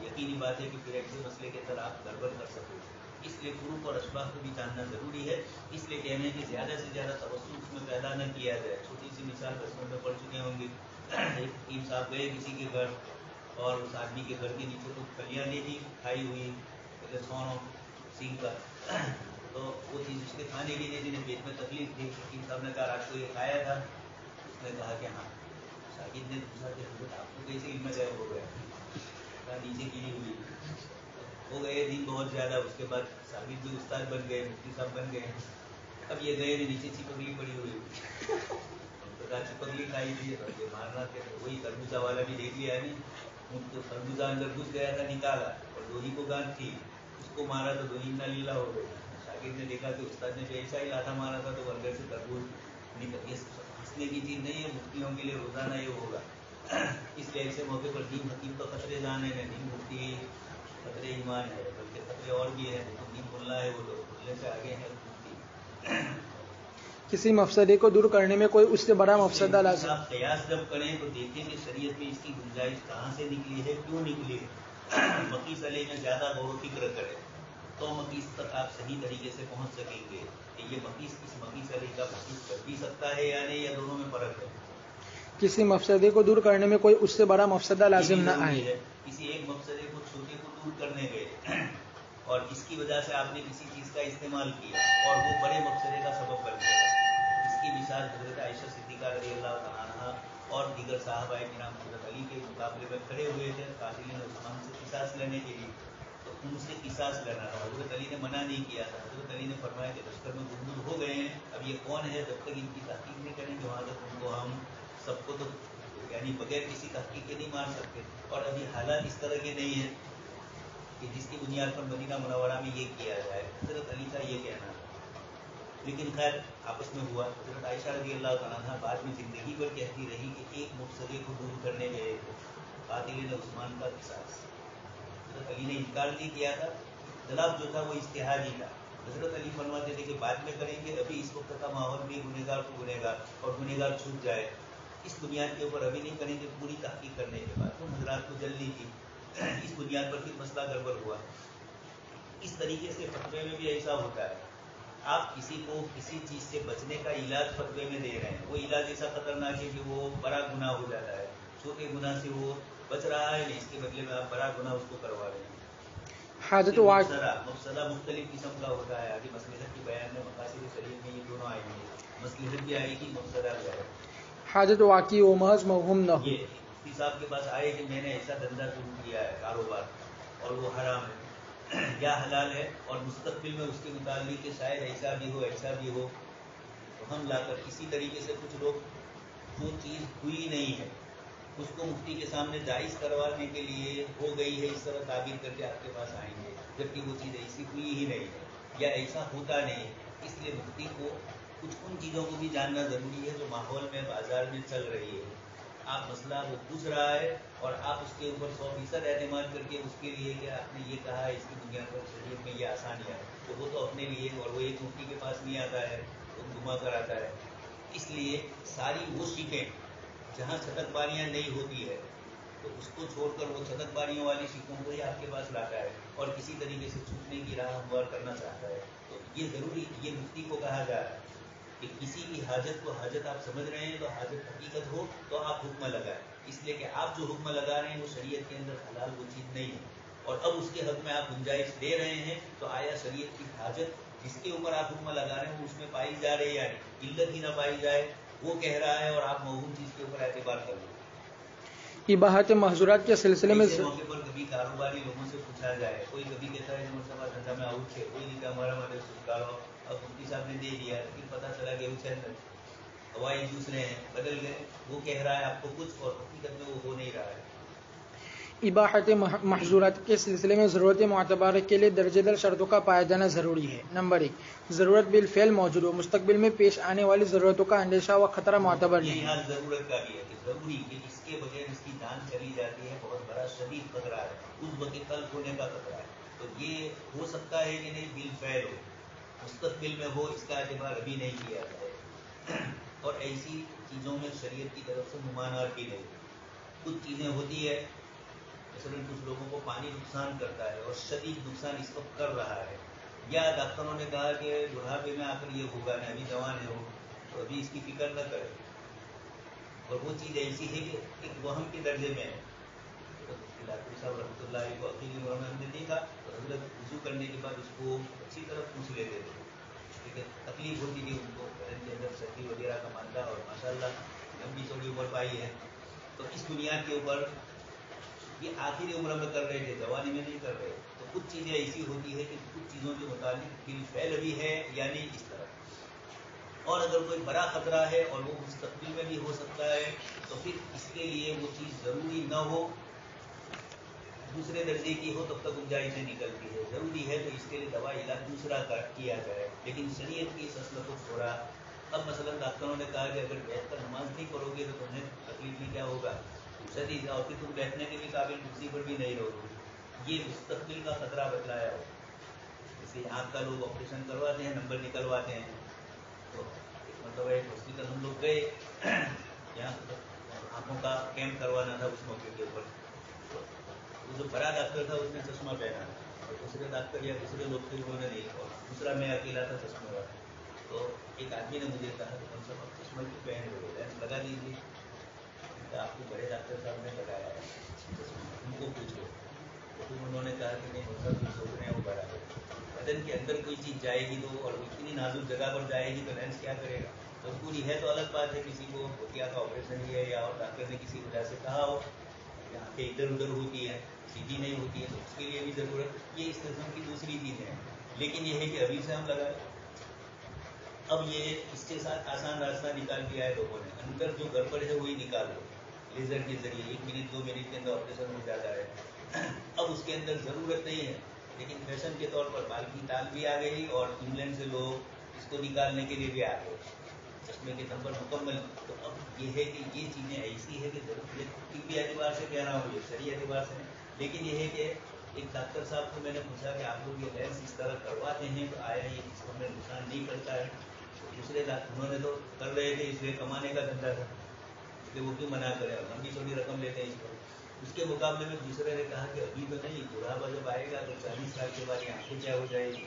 یقینی بات ہے کہ پھر ایسے مسئلے کے اندر آپ گڑبڑ کر سکو گے۔ اس لیے فروق اور اشباہ کو بھی جاننا ضروری ہے، اس لیے کہنے ہیں کہ زیادہ سے زیادہ توسع اس میں پیدا نہ کیا جائے۔ چھوٹی سی مثال بچپن میں پڑھ چکے ہوں گے، ایک حکیم صاحب گئے کسی کے گھر اور اس آدمی کے گھر کے نیچے کچھ پھلیاں دیکھی کھائی ہوئی سونو سنگھ کا، تو وہ چیز اس کے کھانے کی نہیں، جنہیں پیٹ میں تکلیف تھی، حکیم صاحب نے کہا رات کو یہ کھایا تھا؟ اس نے کہا کہ ہاں۔ شاگرد نے پوچھا کہ حضرت آپ کو کیسے علم غیب ہو گیا؟ کہا نیچے گری ہوئی ہو گئے دن بہت زیادہ، اس کے بعد شاگرد بھی استاد بن گئے، مفتی صاحب بن گئے، اب یہ گئے نیچے چپکلی پڑی ہوئی، تو کہا چپکلی کھائی تھی، یہ مارنا کہ وہی خربوزہ والا بھی دیکھ لیا ہے نہیں، ان کو خربوزہ اندر گھس گیا تھا، نکالا اور دوہی کو گانٹھ تھی، اس کو مارا تو دوہی نہ لیلا ہو گئی۔ شاگرد نے دیکھا کہ استاد نے بھی ایسا ہی لاٹھا مارا تھا تو وہ اندر سے تربوز نکل، یہ ہنسنے کی چیز نہیں ہے، مفتیوں کے لیے روزانہ یہ ہوگا۔ اس لیے ایسے موقع پر دین حکیم تو خطرے جانے ہیں، دین مفتی خطرے ایمان ہے، بلکہ خطرے اور بھی ہیں، جو دین کھلنا ہے وہ تو کھلنے سے آگے ہیں مفتی۔ کسی مفسدے کو دور کرنے میں کوئی اس سے بڑا مفسدہ لازم۔ آپ قیاس جب کریں تو دیکھیں کہ شریعت میں اس کی گنجائش کہاں سے نکلی ہے، کیوں نکلی ہے، مقیس علیہ میں زیادہ غور و فکر کریں تو مقیس تک آپ صحیح طریقے سے پہنچ سکیں گے کہ یہ مقیس اس مقیس علیہ کا محسوس کر بھی سکتا ہے یا نہیں، یا دونوں میں فرق ہے۔ کسی مفسدے کو دور کرنے میں کوئی اس سے بڑا مفسدہ لازم نہ آئے۔ کسی ایک مفسدے کو چھوٹے کو دور کرنے گئے اور اس کی وجہ سے آپ نے کسی چیز کا استعمال کیا اور وہ بڑے مفسدے کا سبب بن گیا، اس کی مثال حضرت عائشہ صدیقہ رضی اللہ تعالیٰ عنہا اور دیگر صحابہ کرام حضرت علی کے مقابلے میں کھڑے ہوئے تھے قاتل عثمان سے قصاص لینے کے لیے، تو ان سے قصاص لینا تھا، حضرت علی نے منع نہیں کیا تھا، حضرت علی نے فرمایا کہ لشکر میں گمبد ہو گئے ہیں، اب یہ کون ہے، جب تک ان کی تحقیق نہیں کریں گے وہاں تک ان کو ہم سب کو تو یعنی بغیر کسی تحقیق کے نہیں مار سکتے، اور ابھی حالات اس طرح کے نہیں ہیں کہ جس کی بنیاد پر مدینہ منورہ میں یہ کیا جائے، حضرت علی کا یہ کہنا تھا۔ لیکن خیر آپس میں ہوا، حضرت عائشہ رضی اللہ تعالیٰ عنہ بعد میں زندگی پر کہتی رہی کہ ایک مفسدے کو دور کرنے گئے تھے، قاتل عثمان کا قصاص، حضرت علی نے انکار نہیں کیا تھا، طلب جو تھا وہ اجتہادی تھا، حضرت علی فرماتے تھے کہ بعد میں کریں گے، ابھی اس وقت کا ماحول بھی گنہگار کو گنہگار اور گنہگار چھوٹ جائے، اس بنیاد کے اوپر ابھی نہیں کریں گے، پوری تحقیق کرنے کے بعد۔ ان حضرات کو جلدی تھی، اس بنیاد پر پھر مسئلہ گڑبڑ ہوا۔ اس طریقے سے فتوے میں بھی ایسا ہوتا ہے، آپ کسی کو کسی چیز سے بچنے کا علاج فتوے میں دے رہے ہیں، وہ علاج ایسا خطرناک ہے کہ وہ بڑا گناہ ہو جاتا ہے، چھوٹے گناہ سے وہ بچ رہا ہے، اس کے بدلے میں آپ بڑا گناہ اس کو کروا رہے ہیں۔ حاجت फिर वाक़ मफसदा मुख्तलिफ किस्म का होता है। आगे मसलहत के बयान में मकासिद शरीयत में ये दोनों आएंगे, मसलहत भी आएगी, मफसदा भी आएगा। हाजत वाक़ई व महज मवहूम न हो। ये मुफ्ती साहब के पास आए कि मैंने ऐसा धंधा शुरू किया है, कारोबार, और वो हराम है या हलाल है, और मुस्तकबिल में उसके मुतालिक कि शायद ऐसा भी हो ऐसा भी हो, तो हम लाकर इसी तरीके से कुछ लोग जो चीज़ हुई नहीं है उसको मुफ्ती के सामने जायज़ करवाने के लिए हो गई है इस तरह ताबीर करके आपके पास आएंगे, जबकि वो चीज़ ऐसी हुई ही नहीं है या ऐसा होता नहीं है। इसलिए मुफ्ती को कुछ उन चीज़ों को भी जानना ज़रूरी है जो माहौल में बाजार में चल रही है। आप मसला वो पूछ रहा है और आप उसके ऊपर 100% एतमाद करके उसके लिए कि आपने ये कहा है इसकी बुनियाद पर शरीयत में ये आसानियाँ है, तो वो तो अपने लिए, और वो एक मुफ्ती के पास नहीं आता है, वो घुमा कर आता है। इसलिए सारी वो सीखें जहाँ छतकबारियाँ नहीं होती है तो उसको छोड़कर वो छतकबारियों वाली शिकों को ही आपके पास लाता है और किसी तरीके से छूटने की राह हमवार करना चाहता है। तो ये ज़रूरी, ये मुफ्ती को कहा जा रहा है कि किसी की हाजत को हाजत आप समझ रहे हैं तो हाजत हकीकत हो तो आप हुक्म लगाएं, इसलिए कि आप जो हुक्म लगा रहे हैं वो शरीयत के अंदर हलाल वो चीज़ नहीं है, और अब उसके हक में आप गुंजाइश दे रहे हैं, तो आया शरीयत की हाजत जिसके ऊपर आप हुक्म लगा रहे हैं वो उसमें पाई जा रही है, यानी इल्लत ही ना पाई जाए, वो कह रहा है और आप मौहूम चीज़ के ऊपर एतबार कर लो। इबाहत महजुरात के सिलसिले में मौके पर कभी कारोबारी लोगों से पूछा जाए, कोई कभी कहता है मुर्तबा धंधा में आउट है, कोई नहीं, हमारा मतलब छुटकारो, अब मुफ्ती साहब ने दे दिया, लेकिन पता चला कि वो हवाई दूसरे हैं, बदल गए, वो कह रहा है आपको कुछ और हकीकत में वो हो नहीं रहा है। इबाहत महजुरात के सिलसिले में ज़रूरत मुतबर के लिए दर्जेदार शर्तों का पाया जाना ज़रूरी है। नंबर 1, ज़रूरत बिल फ़ेल मौजूद हो, मुस्तकबिल में पेश आने वाली ज़रूरतों का अंदेशा व ख़तरा मुतबर नहीं। यहाँ ज़रूरत का भी है कि ज़रूरी कि इसके बगैर इसकी जान चली जाती है, बहुत बड़ा शदीद खतरा है, उस वक्त कल होने का खतरा है, तो ये हो सकता है कि नहीं बिल फ़ेल हो, मुस्तकबिल में हो, इसका एतबार अभी नहीं किया जाए। और ऐसी चीज़ों में शरीयत की तरफ से मुमानात भी नहीं। कुछ चीज़ें होती है, मसलन कुछ लोगों को पानी नुकसान करता है और शदीद नुकसान इस वक्त कर रहा है, या डॉक्टरों ने कहा कि बुढ़ापे में आकर ये होगा नहीं, अभी जवान है वो, तो अभी इसकी फिक्र न करें, और वो चीज़ ऐसी है कि एक वहम के दर्जे में है। तो डॉक्टर साहब रहमतुल्लाह को अकील हमने देखा तो हजरत वजू करने के बाद उसको अच्छी तरह पूछ लेते थे, ठीक है, तकलीफ होती थी उनको, बदन के अंदर सर्दी वगैरह का मामला, और माशाल्लाह लंबी चौड़ी उम्र पाई है, तो इस बुनियाद के ऊपर ये आखिरी उम्र में कर रहे थे, जवानी में नहीं कर रहे। तो कुछ चीज़ें ऐसी होती है कि कुछ चीज़ों के मुताबिक बिल फ़ेल भी है यानी इस तरह, और अगर कोई बड़ा खतरा है और वो मुस्तकबिल में भी हो सकता है, तो फिर इसके लिए वो चीज़ ज़रूरी न हो, दूसरे दर्जे की हो, तब तक गुंजाइशें निकलती है, ज़रूरी है तो इसके लिए दवा इलाज दूसरा किया जाए, लेकिन शरीयत की इस असल को छोड़ा। अब मसलन डॉक्टरों ने कहा कि अगर बैठ कर नमाज नहीं पढ़ोगे तो तुम्हें तकलीफ में क्या होगा, शदीद, और फिर तुम बैठने के भी काबिल कुर्सी पर भी नहीं रहोगे, ये मुस्तकबिल का खतरा बतलाया हो। जैसे आँख का लोग ऑपरेशन करवाते हैं, नंबर निकलवाते हैं, तो मतलब एक हॉस्पिटल हम लोग गए, यहाँ आँखों का कैंप करवाना था, उस मौके के ऊपर वो जो बड़ा डॉक्टर था उसने चश्मा पहना, और दूसरे डॉक्टर या दूसरे लोग थे उन्होंने नहीं, और दूसरा मैं अकेला था चश्मा वाला। तो एक आदमी ने मुझे कहा कि कौन सा चश्मा क्यों पहन रहे हो, लेंस लगा लीजिए। तो आपको बड़े डॉक्टर साहब ने लगाया है चश्मा, उनको पूछो। तो फिर उन्होंने कहा कि नहीं बहुत सारा सोच रहे हैं वो बड़ा है, बदन के अंदर कोई चीज़ जाएगी तो, और इतनी नाजुक जगह पर जाएगी तो लेंस क्या करेगा, मजबूरी है तो अलग बात है, किसी को मोतिया का ऑपरेशन ही है या और डॉक्टर ने किसी वजह से कहा हो, यहाँ पे इधर उधर होती है, सीधी नहीं होती है, तो उसके लिए भी ज़रूरत, ये इस किस्म की दूसरी चीज़ है। लेकिन ये है कि अभी से हम लगाए, अब ये इसके साथ आसान रास्ता निकाल दिया है लोगों ने, अंदर जो गड़बड़ है वही निकाल लो लेज़र के जरिए, 1 मिनट 2 मिनट के अंदर ऑपरेशन हो जाता है। अब उसके अंदर ज़रूरत नहीं है, लेकिन फैशन के तौर पर बाल की ताल भी आ गई, और इंग्लैंड से लोग इसको निकालने के लिए भी आ गए, चश्मे के नंबर मुकम्मल। तो अब ये है कि ये चीज़ें ऐसी है कि तिब्बी एतबार से कह रहा हूँ, ये शरीय एतबार से, लेकिन ये है कि एक डॉक्टर साहब को मैंने पूछा कि आप लोग ये लेंस इस तरह करवाते हैं तो आया ये इसको हमें नुकसान नहीं करता है, तो दूसरे उन्होंने तो कर रहे थे इसलिए कमाने का धंधा था, इसलिए वो क्यों मना करें, लंबी चौड़ी रकम लेते हैं इस पर। उसके मुकाबले में दूसरे ने कहा कि अभी तो नहीं, बुढ़ापा जब आएगा तो 40 साल के बाद आँखें क्या हो जाएगी,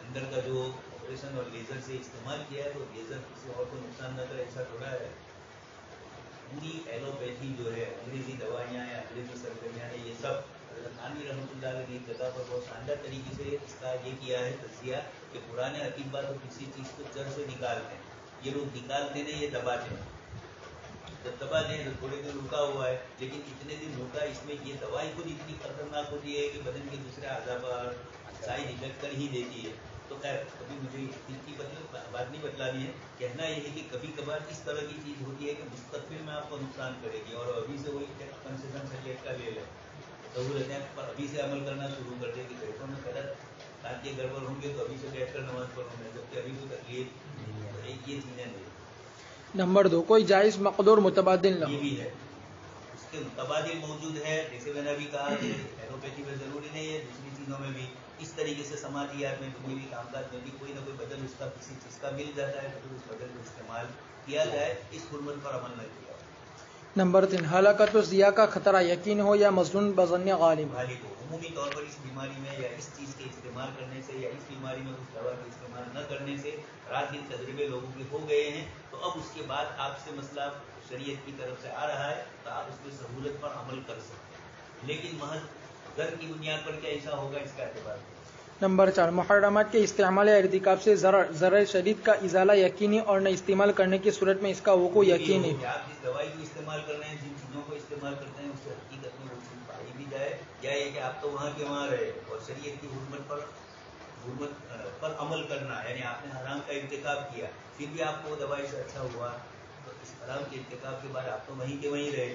अंदर का जो ऑपरेशन और लेज़र से इस्तेमाल किया है तो लेज़र किसी और को नुकसान न करे, ऐसा थोड़ा है। पूरी एलोपैथी जो है, अंग्रेजी दवाइयाँ या अंग्रेजी सरगर्मियाँ, ये सब थानवी रहमतुल्लाह अलैह की जगह पर बहुत शानदार तरीके से इसका ये किया है तज्जिया कि पुराने अतीबा तो किसी चीज़ को जड़ से निकालते हैं, ये लोग निकालते नहीं, ये दबाते हैं। जब दबा दें तो थोड़े दिन रुका हुआ है, लेकिन इतने दिन रुका, इसमें ये दवाई खुद इतनी खतरनाक होती है कि बदन के दूसरे अज़ा पर साइड इफेक्ट कर ही देती है। तो खैर कभी मुझे इसकी बात नहीं बतलानी है, कहना यह है कि कभी कभार इस तरह की चीज़ होती है कि मुस्तकबिल में आपको नुकसान करेगी, और अभी से वही कंसेशन शरीयत का ले लें, सहूलतें पर अभी से अमल करना शुरू कर दे कि पेटों में गलत ताकि गड़बड़ होंगे तो अभी से बैठ कर नमाज पढ़ूंगा, जबकि अभी कोई तकलीफ एक ये चीज़ें नहीं। नंबर 2, कोई जायज़ मक़दूर मुतबादिल न ये हो। भी है, उसके मुतबादिल मौजूद है, जैसे मैंने अभी कहा कि एलोपैथी में ज़रूरी नहीं है, दूसरी चीज़ों में भी इस तरीके से समाजियात में दुनियावी कामकाज में भी कोई ना कोई बदल उसका किसी चीज़ का मिल जाता है, तो फिर उस बदल को इस्तेमाल किया जाए, इस हुर्मत पर अमल न किया। नंबर 3, हलाकत ज़िया का खतरा यकीन हो या मज़नून बज़न्ने गालिब। गालिब हो, उमूमी तौर पर इस बीमारी में या इस चीज़ के इस्तेमाल करने से या इस बीमारी में उस दवा के इस्तेमाल न करने से रात दिन तजर्बे लोगों के हो गए हैं, तो अब उसके बाद आपसे मसला शरीयत की तरफ से आ रहा है तो आप उसमें सहूलत पर अमल कर सकते हैं, लेकिन महज घर की बुनियाद पर क्या ऐसा होगा इसका एतबार नहीं। नंबर 4, मुहर्रमात के इस्तेमाल या इर्तिकाब से ज़रर शदीद का इज़ाला यकीनी और न इस्तेमाल करने की सूरत में इसका वक़ू यकीनी। आप जिस दवाई को इस्तेमाल कर रहे हैं, जिन चीज़ों को इस्तेमाल करते हैं, उससे हकीकत में वो चीज़ पाई भी जाए, या ये कि आप तो वहाँ के वहाँ रहे और शरीयत की हुर्मत पर अमल करना, यानी आपने हराम का इर्तिकाब किया फिर भी आपको दवाई से अच्छा हुआ, तो इस हराम के इर्तिकाब के बाद आप तो वहीं के वहीं रहे,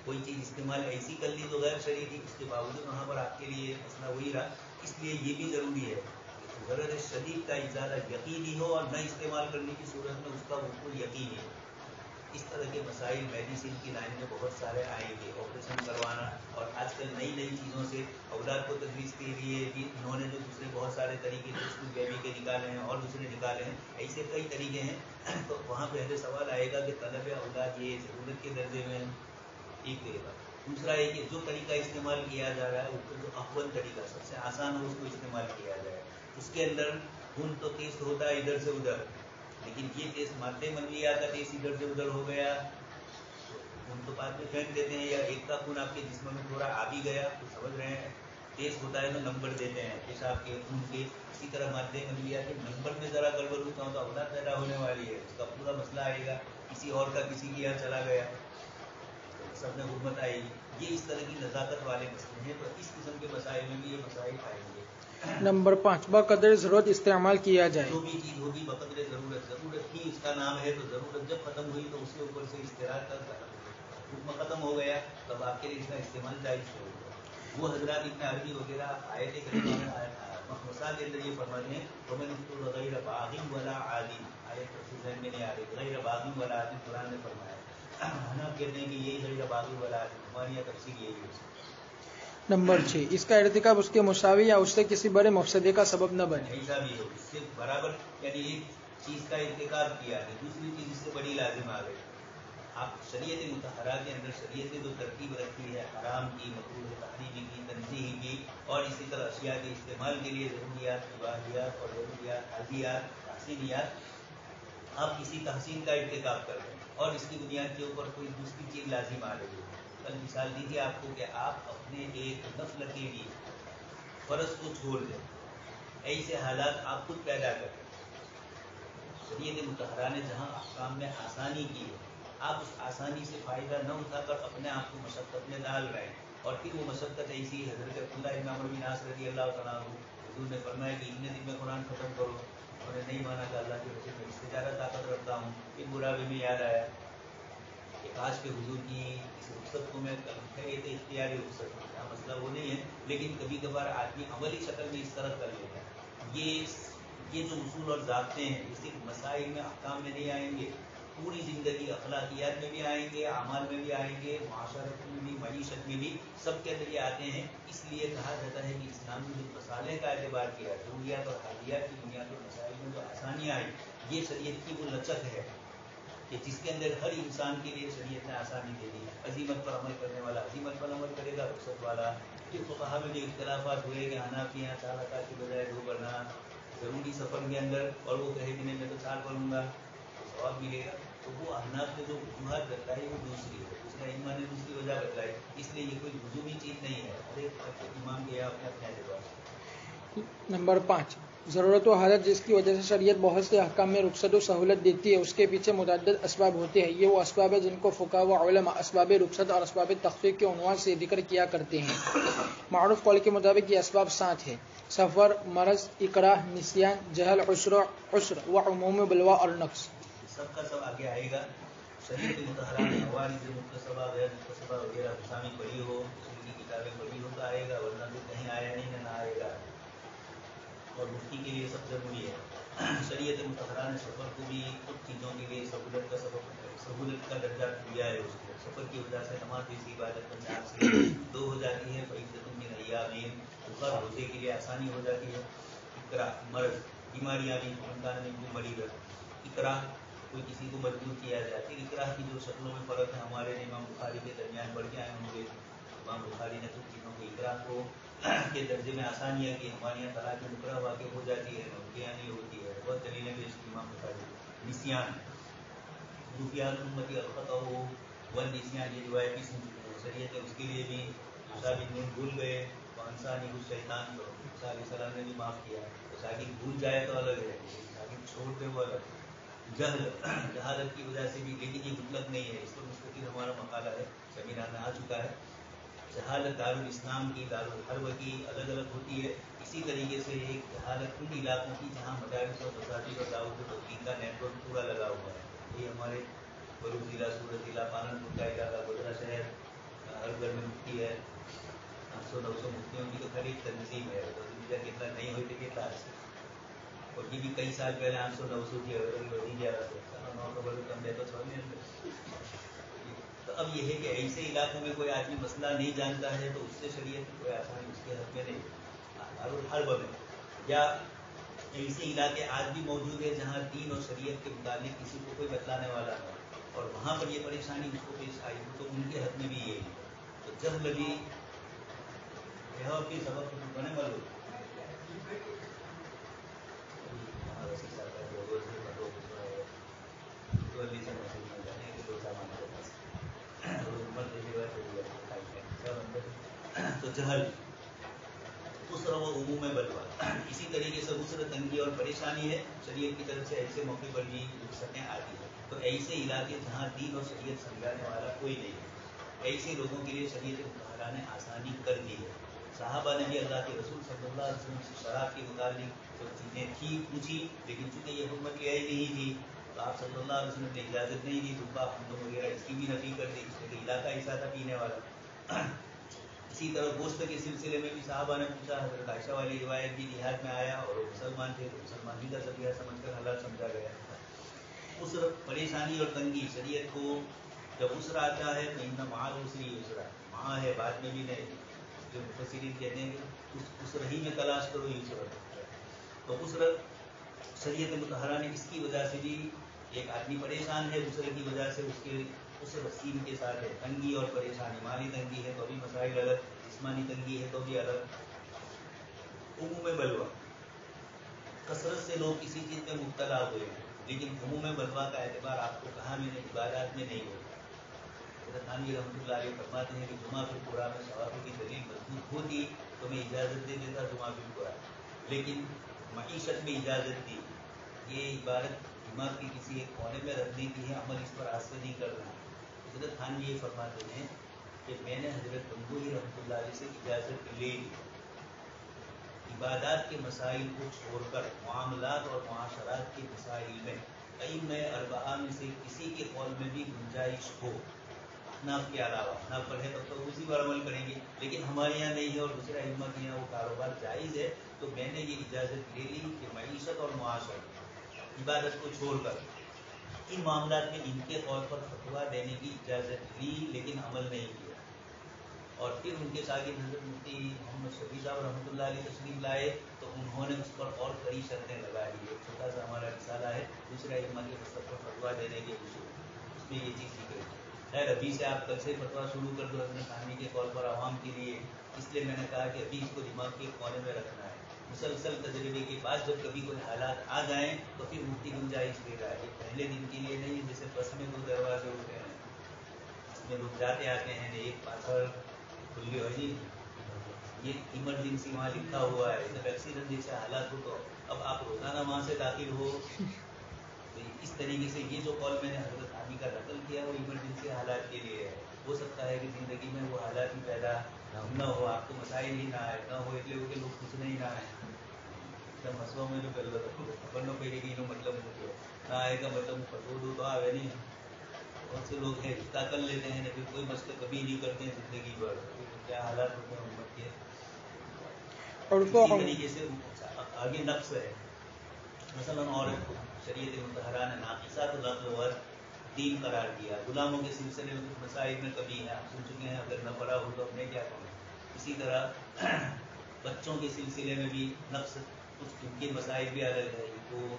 कोई चीज़ इस्तेमाल ऐसी कर ली तो गैर शरीय थी, उसके बावजूद वहाँ पर आपके लिए मसला वही रहा, इसलिए ये भी ज़रूरी है कि ज़रर शदीद का इज़ाला यकीनी हो और न इस्तेमाल करने की सूरत में उसका वक़ूअ यकीनी हो। इस तरह के मसाइल मेडिसिन की लाइन में बहुत सारे आएंगे, ऑपरेशन करवाना, और आजकल नई नई चीज़ों से औलाद को तजवीज़ के लिए भी इन्होंने जो दूसरे बहुत सारे तरीके स्कूल बेबी के निकाले हैं और दूसरे निकाले हैं, ऐसे कई तरीके हैं, तो वहाँ पहले सवाल आएगा कि तलब औलाद ये ज़रूरत के दर्जे में एक रहेगा। दूसरा है कि जो तरीका इस्तेमाल किया जा रहा है उसको जो अफजल तरीका सबसे आसान हो उसको इस्तेमाल किया जाए, उसके अंदर खून तो टेस्ट होता है इधर से उधर, लेकिन ये टेस्ट मादे मंगलिया का टेस्ट इधर से उधर हो गया तो खून तो बाद में फेंक देते हैं, या एक का खून आपके जिस्म में थोड़ा आ भी गया तो समझ रहे हैं टेस्ट होता है तो नंबर देते हैं पेशाब के खून के, इसी तरह मादे मंगलिया के नंबर में ज़रा गड़बड़ होता हो तो औलाद पैदा होने वाली है, उसका पूरा मसला आएगा, किसी और का किसी के यहाँ चला गया सब में हुर्मत आएगी। ये इस तरह की नज़ाकत वाले मसले हैं, तो इस किस्म के मसाइल में भी ये मसाइल आएंगे। नंबर 5, बक़दर ज़रूरत इस्तेमाल किया जाए। जो भी चीज़ होगी बक़दर ज़रूरत, ज़रूरत ही इसका नाम है, तो ज़रूरत जब खत्म हुई तो उसके ऊपर से इस्तिरार का हुक्म खत्म हो गया, तब आपके लिए इसका इस्तेमाल जायज़ हो गया। वो हजरात इतने अरबी वगैरह आए थे करीमा में मसाल के अंदर ये फरमाते हैं तो मैंने उसको गैर बाग़िन वला आदिम आयत तफसीर में नहीं आ रही, गैर बाग़िन वला आदिम कुरान ने फरमाया, हनाफ कहते हैं कि यही गैर बाग़िन वला आदिम, हमारी यहाँ तफसीर यही है। नंबर 6, इसका इर्तिकाब उसके मुसावी या उससे किसी बड़े मफसदे का सबब न बने। ऐसा भी हो इससे बराबर, यानी एक चीज़ का इर्तिकाब किया है, दूसरी चीज़ इससे बड़ी लाजिम आ गई। आप शरीयत मुतहरा के अंदर शरीयत ने जो तरतीब रखी है हराम की, मकरूह तहरीमी की, तंज़ीह की, और इसी तरह अशिया के इस्तेमाल के लिए ज़रूरियात, इबादियात और ज़रूरियात, हाजियात, तहसीनियात, आप किसी तहसीन का इर्तिकाब कर रहे हैं और इसकी बुनियाद के ऊपर कोई दूसरी चीज़ लाजिम आ रही है। कल मिसाल दीजिए आपको कि आप अपने एक नस्ल के लिए फ़र्ज को छोड़ दें, ऐसे हालात आप खुद पैदा करें। शरीयत मुतहरा ने जहाँ अहकाम में आसानी की है, आप उस आसानी से फ़ायदा न उठाकर अपने आप को मशक्क़त में डाल रहे हैं, और फिर वो मशक्क़त ऐसी हज़रत अब्दुल्लाह इब्न अमर बिन आस रज़ी अल्लाह तआला अन्हु, हुज़ूर ने फरमाया कि इतने दिन में कुरान ख़त्म करो, उन्होंने नहीं माना कि अल्लाह के रसूल में इससे ज़्यादा ताकत रखता हूँ। फिर बुढ़ापे में याद आया कि काश के हुज़ूर की इस रुख़सत को मैं ये तो इख्तियारी रुख़सत है, यहाँ मसला वो नहीं है, लेकिन कभी कभार आदमी अमली शक्ल में इस तरह कर लेता है। ये जो उसूल और ज़ाब्ते हैं ये सिर्फ मसाइल में अहकाम में नहीं आएंगे, पूरी ज़िंदगी अखलाकियात में भी आएंगे, अमाल में भी आएंगे, माशरत में भी, मईशत में भी, सब के अंदर ये आते हैं। इसलिए कहा जाता है कि इस्लाम में जो मसाले का एतबार किया, ज़रूरियात और हादियात की बुनियाद पर मसाइल में जो आसानियाँ आई, ये शरीयत की वो लचक है कि जिसके अंदर हर इंसान के लिए शरीयत ने आसानी दे दी। अजीमत पर अमल करने वाला अजीमत पर अमल करेगा, रुखसत वाला। फिर फुक़हा में भी इख्तिलाफ़ात हुए कि हनाफी यहाँ 4 रकात की बजाय 2 पढ़ना ज़रूरी सफ़र के अंदर, और वो कहे कि नहीं मैं तो 4 पढ़ूँगा तो सवाब मिलेगा। तो वो अहनाफ ने जो वजूहात बताई वो दूसरी है। दूसरा इमाम ने दूसरी वजह बतलाई, इसलिए ये कोई लुज़ूमी चीज़ नहीं है, हर एक इमाम के यहाँ अपने अपने एतबार। नंबर 5, ज़रूरत व हालत जिसकी वजह से शरीयत बहुत से अहकाम में रुखसत व सहूलत देती है, उसके पीछे मुतअद्दिद असबाब होते हैं। ये वो असबाब है जिनको फुक़हा व उलमा असबाब रुखसत और असबाब तख़फ़ीफ़ के उन्वान से जिक्र किया करते हैं। मारूफ़ कौल के मुताबिक ये असबाब 7 है: सफ़र, मरज़, इकराह, निस्यान, जहल, उस्र व उमूम बलवा और नक्स। सबका सब आगे आएगा। शरीयत मुतहरा में हवारिज़ मुक्तसबा गैर मुक्तसबा वगैरह गुसामी पढ़ी हो, उनकी किताबें पढ़ी हो तो आएगा, वरना तो कहीं आया नहीं ना आएगा। और मुफ्ती के लिए सब जरूरी है। शरीयत मुतहरा ने सफ़र को भी कुछ चीज़ों के लिए सहूलत का दर्जा दिया है उसको। सफ़र की वजह से नमाज जैसी इबादत पंजाब से 2 हो जाती है, फ़रीज़तुम मिन अय्यामिन, बुखार रोज़े के लिए आसानी हो जाती है। इकरा मर्ज़, बीमारियाँ भी उनका नहीं मरीज। इकरा कोई किसी को मजबूर किया जाए। फिर इकराह की जो शक्लों में फ़र्क है, हमारे इमाम बुखारी के दरमियान बढ़ के आए होंगे। इमाम बुखारी ने कुछ चीज़ों को इकराह को के दर्जे में आसानियाँ की, हमारे यहाँ तलाक़ मुकर्रह वाक़ई हो जाती है, उनके यहाँ नहीं होती है। बहुत दलीलें पेश की इमाम बुखारी। निस्यान, रुफियान उम्मती अलखता हो वन निस्यान, ये रिवायत की सुन चुके हैं। शरीयत है उसके लिए भी मुसाबिन भूल गए, वंसानी उस शैतान को मूसा अलैहिस्सलाम ने भी माफ़ किया। तो साकिब भूल जाए तो अलग है, साकिब छोड़ दे वो अलग। जहालत की वजह से भी, लेकिन ये मुतलक नहीं है, इस पर मुस्तकिल हमारा मकाला है, सेमिनार में आ चुका है। जहालत दारुल इस्लाम की, दारुल हर्ब की अलग अलग होती है। इसी तरीके से एक जहालत उन इलाकों की जहाँ मदारिस और मसाजिद और दावत और दीन का नेटवर्क पूरा लगा हुआ है। ये हमारे बरूच ज़िला, सूरत ज़िला, पालनपुर का इलाका, गोधरा शहर, हर घर में मुफ्ती है, 800-900 मुफ्तियों की तो खैर एक तंजीम है। कितना नहीं होते कितना, और ये भी कई साल पहले 800-900 की वही जा रहा था। तो अब यह है कि ऐसे इलाकों में कोई आदमी मसला नहीं जानता है तो उससे शरीयत की कोई आसानी उसके हक में नहीं। हर में या ऐसे इलाके आज भी मौजूद है जहाँ दीन और शरीयत के मुताबिक किसी को कोई बतलाने वाला है और वहाँ पर ये परेशानी उसको पेश आई तो उनके हक में भी यही है। तो जब लगी यह भी सबक बने वालों तो जहल उसर व उमूम बलवा, इसी तरीके से उसर तंगी और परेशानी है, शरीयत की तरफ से ऐसे मौके पर भी रुखसतें आती है। तो ऐसे इलाके जहाँ दीन और शरीयत समझाने वाला कोई नहीं है, ऐसे लोगों के लिए शरीयत मुतहरा ने आसानी कर दी है। साहबा ने भी अल्लाह के रसूल सल्लल्लाहु अलैहि वसल्लम से शराब के मुतालिक जो चीज़ें थी पूछी, लेकिन चूँकि ये हुकूमत की आई नहीं थी तो आप सल्लल्लाहु अलैहि वसल्लम ने इजाज़त नहीं दी। दुब्बा हमदो वगैरह इसकी भी नफी कर दी, इसलिए इलाका ऐसा था पीने वाला। इसी तरह गोश्त के सिलसिले में भी साहबा ने पूछा, हज़रत आयशा वाली रिवायत भी जिहाद में आया और वो मुसलमान थे तो मुसलमानी का ज़रिया समझकर हलाल समझा गया। उसर परेशानी और तंगी, शरीयत को जब उसर आता है तो इन्ना माल उसरी उसरा, माँ है बाद में भी नहीं, जो मुफस्सिरीन कहते हैं कि उस उसर ही में तलाश करो यूसर। तो उसर शरीयत मुतहरा ने इसकी वजह से भी, एक आदमी परेशान है उसर की वजह से, उसके उस वसीम के साथ है तंगी और परेशानी। माली तंगी है तो भी मसाइल अलग, जिस्मानी तंगी है तो भी अलग। उमूम बलवा, कसरत से लोग किसी चीज़ में मुब्तला हुए हैं, लेकिन उमूम बलवा का एतबार आपको कहाँ में नहीं, इबादत में नहीं होता। थानवी रहमतुल्लाह अलैह फरमाते हैं कि जुमा फिल कुरान में सवाबों की दलील मजबूत होती तो मैं इजाज़त दे देता जुमा फिल कुरान, लेकिन मईशत में इजाज़त दी। ये इबारत दिमाग के किसी एक कोने में रखने की है, अमल इस पर आज से नहीं करना। हज़रत थानवी ये फरमाते हैं कि मैंने हज़रत गंगोही रहमतुल्लाह अलैह से इजाज़त ले ली, इबादत के मसाइल को छोड़कर मामलात और मुआशरात के मसाइल में अइम्मा अरबआ में से किसी के कौल में भी गुंजाइश हो, अहनाफ के अलावा, अहनाफ पर है तब तो उसी पर अमल करेंगे, लेकिन हमारे यहाँ नहीं है और दूसरे अइम्मा के यहाँ वो कारोबार जायज़ है, तो मैंने ये इजाज़त ले ली कि मईशत और मुआशरत, इबादत को छोड़कर इन मामलात में इनके तौर पर फतवा देने की इजाज़त ली, लेकिन अमल नहीं किया। और फिर उनके शागिर्द हज़रत मुफ्ती मोहम्मद शफी साहब रहमतुल्लाह अलैह तशरीफ लाए तो उन्होंने उस पर और कड़ी शर्तें लगा दी। एक छोटा सा हमारा रिसाला है दूसरा इमाम के मसलब पर फतवा देने के उसूल, उसमें ये चीज़ सीख रही है। खैर अभी से आप कल से फतवा शुरू कर दो अपने खाने के कौल पर आवाम के लिए, इसलिए मैंने कहा कि अभी इसको दिमाग के कोने में रखना है। मुसलसल तजर्बे के बाद जब कभी कोई हालात आ जाएँ तो फिर मुफ्ती गुंजाइश दे रहा है, पहले दिन के लिए नहीं जैसे बस में दो दरवाजे होते हैं, उसमें लोग जाते आते हैं, एक पाथर खुली हो जी, ये इमरजेंसी वहाँ लिखा हुआ है, जब एक्सीडेंट जैसे हालात हो तो अब आप रोजाना वहाँ से दाखिल हो, तो इस तरीके से ये जो कॉल मैंने हजरत आनी का नकल किया वो इमरजेंसी हालात के लिए है। हो सकता है कि जिंदगी में वो हालात ही पैदा न हो, आपको मसाइल ही ना आए, न हो એટલે કે लोग પૂછને ही ना आए, एकदम हंसवा में जो कर लो अपन नो पहले की नो मतलब मुझे ना आएगा, मतलब फटो दो तो आवे नहीं। बहुत से लोग हैं रिश्ता कर लेते हैं लेकिन कोई मसले कभी नहीं करते हैं जिंदगी भर, क्या हालात होते हैं उम्मत के। इसी तरीके से आगे नफ्स है, मसलन औरत को शरीयत मुतहरा ने नाक़िसात दीन करार दिया, गुलामों के सिलसिले में कुछ मसाइल में कभी है, आप सुन चुके हैं, अगर न पढ़ा हो तो अपने क्या कहें। इसी तरह बच्चों के सिलसिले में भी नफ्स कुछ उनके मसाइल भी अलग है, वो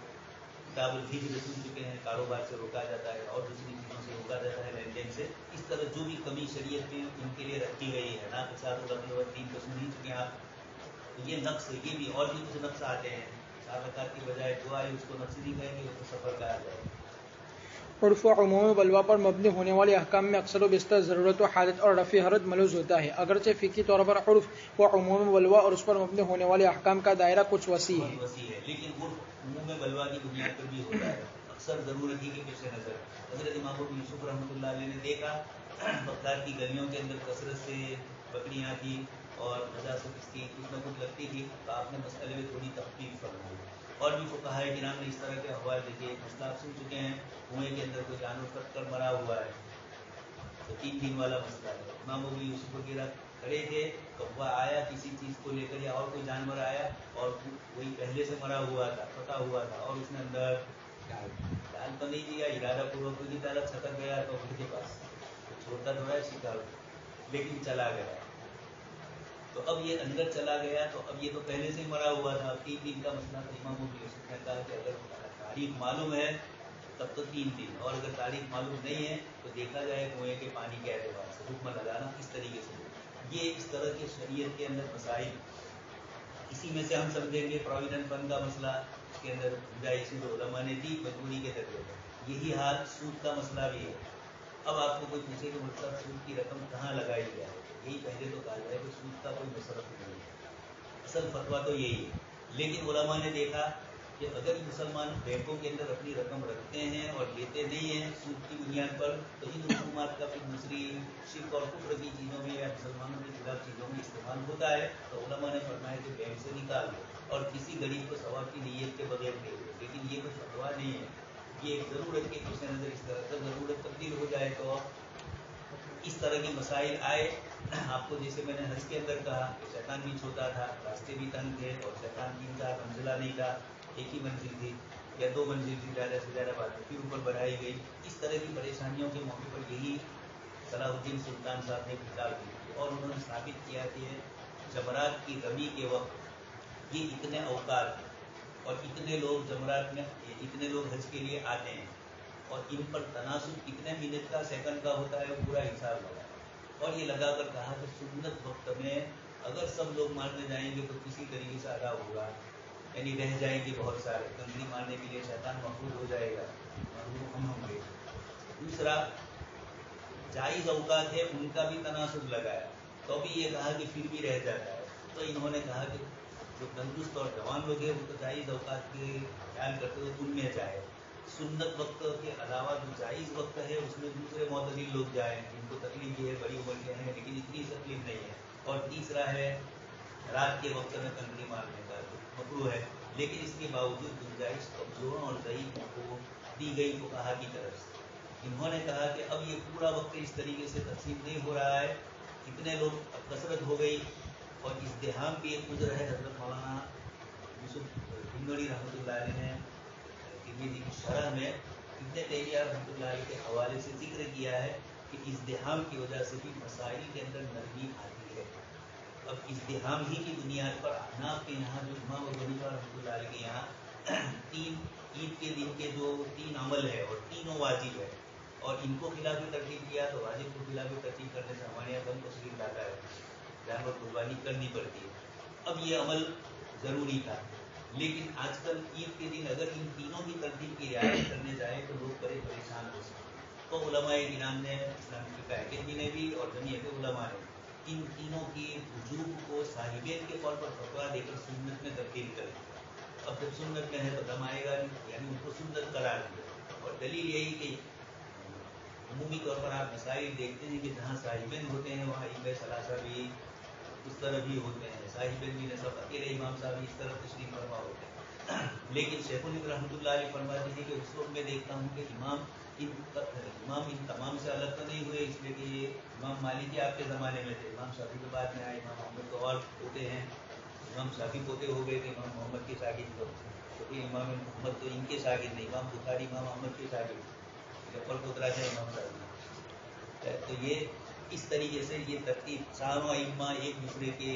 किताबुल हिज्र सुन चुके हैं, कारोबार से रोका जाता है और दूसरी चीज़ों से रोका जाता है, लेन देन से। इस तरह जो भी कमी शरीयत में उनके लिए रखी गई है, नाक़िसात दीन को सुन ही चुके हैं आप, तो ये नफ्स, ये भी और भी कुछ नफ्स आते हैं, 4 रकात की बजाय जो आए उसको नफ्स नहीं कहेंगे, उसको सफ़र कहा जाए। उर्फ़ व उमूम बलवा पर मबनी होने वाले अहकाम में अक्सर व बेशतर ज़रूरत व हालत और रफ़ी हरज मलूज़ होता है, अगरचे फ़िक़ी तौर पर उर्फ़ व उमूम बलवा और उस पर मबनी होने वाले अहकाम का दायरा कुछ वसी है, लेकिन उमूम बलवा की बुनियाद पर भी होता है, अक्सर ज़रूरत ही के पेश नज़र। हज़रत इमाम अबू यूसुफ रहमतुल्लाह अलैह ने देखा बगदाद की गलियों के अंदर कसरत से बकरियाँ थी और नजासत थी, कुछ न कुछ लगती थी, तो आपने मसले में थोड़ी तख़फ़ीफ़ फरमाई। और भी फुक़हा किराम ने इस तरह के अहवाल देखे, मसला आप सुन चुके हैं, कुएँ के अंदर कोई जानवर कट कर मरा हुआ है, तो 3 दिन वाला मसला है। इमाम अबू यूसुफ वगैरह खड़े थे, तो वह आया किसी चीज़ को लेकर या और कोई जानवर आया और वही पहले से मरा हुआ था, पता हुआ था, और उसने अंदर डाल तो नहीं दिया, इरादा पूर्वक की तरफ छटक गया तो उनके पास छोटा थोड़ा है शिकार, लेकिन चला गया। तो अब ये अंदर चला गया, तो अब ये तो पहले से ही मरा हुआ था, 3 दिन का मसला था। इमाम अबू यूसुफ ने कहा कि अगर तारीख मालूम है तब तो 3 दिन, और अगर तारीख मालूम नहीं है तो देखा जाए कुएं के पानी के एतबार से हुक्म लगाना इस तरीके से। ये इस तरह के शरीयत के अंदर मसाइल, इसी में से हम समझेंगे प्रोविडेंट फंड का मसला, इसके अंदर गुंजाइश जो उलमा ने दी मजबूरी के दर्जे पर, यही हाल सूद का मसला भी है। अब आपको कोई पूछे कि मतलब सूद की रकम कहाँ लगाई जाए, यही पहले तो कहा जाए कि सूद का कोई मसरफ नहीं है, असल फतवा तो यही है। लेकिन उलमा ने देखा कि अगर मुसलमान बैंकों के अंदर अपनी रकम रखते हैं और लेते नहीं हैं सूद की बुनियाद पर, तो इन रकूमात का फिर दूसरी शिर्क और कुफ्र की चीज़ों में या मुसलमानों के खिलाफ चीज़ों में इस्तेमाल होता है। तो उलमा ने फरमाया कि बैंक से निकाल दो और किसी गरीब को सवाब की नीयत के बगैर दे दो। लेकिन ये कोई फतवा नहीं है, ये एक ज़रूरत के पेश नज़र, इस तरह जब ज़रूरत तब्दील हो जाए तो इस तरह के मसाइल आए। आपको जैसे मैंने हज के अंदर कहा कि शैतान भी छोटा था, रास्ते भी तंग थे और शैतान 3-4 मंजिला नहीं था, एक ही मंजिल थी या 2 मंजिल थी, ज़्यादा से ज़्यादा बात फिर ऊपर बढ़ाई गई। इस तरह की परेशानियों के मौके पर यही सलाहुद्दीन सुल्तान साहब ने किताब दी और उन्होंने साबित किया कि जमरात की रमी के वक्त ये इतने औकात और इतने लोग जमरात में, इतने लोग हज के लिए आते हैं और इन पर तनासुब कितने मिनट का सेकंड का होता है, पूरा हिसाब लगा और ये लगाकर कहा कि सुन्नत वक्त में अगर सब लोग मारने जाएंगे तो किसी तरीके से अदा होगा, यानी रह जाएंगे बहुत सारे, कंकरी मारने के लिए शैतान महफूज हो जाएगा, हम होंगे। दूसरा जायज़ औकात है उनका भी तनासुब लगाया, तो भी ये कहा कि फिर भी रह जाता है। तो इन्होंने कहा कि जो तंदुरुस्त और जवान लोग हैं वो तो जायज़ औकात के ख्याल करते हुए उनमें जाए, सुन्नत वक्त के अलावा जो जायज़ वक्त है उसमें दूसरे मोतदिल लोग जाएँ, जिनको तकलीफ भी है, बड़ी उम्र के हैं लेकिन इतनी तकलीफ नहीं है। और तीसरा है रात के वक्त में कंकरी मारने का मकरूह है, लेकिन इसके बावजूद गुंजाइश कमजोरों और ज़ईफ़ों को दी गई फुक़हा की तरफ से। इन्होंने कहा कि अब ये पूरा वक्त इस तरीके से तकसीम नहीं हो रहा है, इतने लोग अब कसरत हो गई और इज़्दिहाम भी एक गुजर है। हज़रत मौलाना यूसुफ हिंदोड़ी रहमतुल्लाह अलैह ने तिरमिज़ी की शरह में इब्न तैमिया रहमतुल्लाह अलैह के हवाले से जिक्र किया है कि इज़्दिहाम की वजह से भी मसाइल के अंदर नरमी आती है। अब इज़्दिहाम ही की बुनियाद पर अहनाफ के यहाँ जो इमाम अबू हनीफा रहमतुल्लाह अलैह के यहाँ 3 ईद के दिन के जो 3 अमल है और तीनों वाजिब है और इनको खिलाफ तरतीब किया तो वाजिब को खिलाफ तरतीब करने से हमारे यहाँ कम तस्वीर लाता है, जानवर कुर्बानी करनी पड़ती है। अब ये अमल ज़रूरी था, लेकिन आजकल ईद के दिन अगर इन तीनों की तरतीब की रियायत करने जाए तो लोग बड़े परेशान हो सकते हैं। तो उलमाए किराम ने, इस्लामिक फिक़ह अकेडमी ने भी और जमीयत उलमा ने इन तीनों की वजूब को साहिबेन के तौर पर फतवा देकर सुन्नत में तब्दील कर दिया। अब जब सुन्नत में है तो दम आएगा नहीं, यानी उनको सुन्नत करार दिया। और दलील यही कि अमूमी तौर पर आप मसाइल देखते हैं कि जहाँ साहिबेन होते हैं वहाँ इमाम सलासा भी उस तरह भी होते हैं, साहिबेन भी सब अकेले इमाम साहब इस तरह तशरीफ फरमा होते हैं। लेकिन शेखुल रहमतुल्लाह अलैह फरमाते हैं कि उस वक्त मैं देखता हूँ कि इमाम इन तमाम से अलग तो नहीं हुए, इसलिए कि ये इमाम मालिकी आपके ज़माने में थे, इमाम शाफी के बाद में आए, इमाम मोहम्मद तो और पोते हैं, इमाम शाफी पोते हो गए थे, इमाम मोहम्मद के शागिर्द तो फिर इमाम मोहम्मद तो इनके शागिर्द नहीं, इमाम बुखारी इमाम अहमद के शागिर्द, जफर पोतरा थे इमाम शाफी। तो ये इस तरीके से ये तरतीब चारों इम्मा एक दूसरे के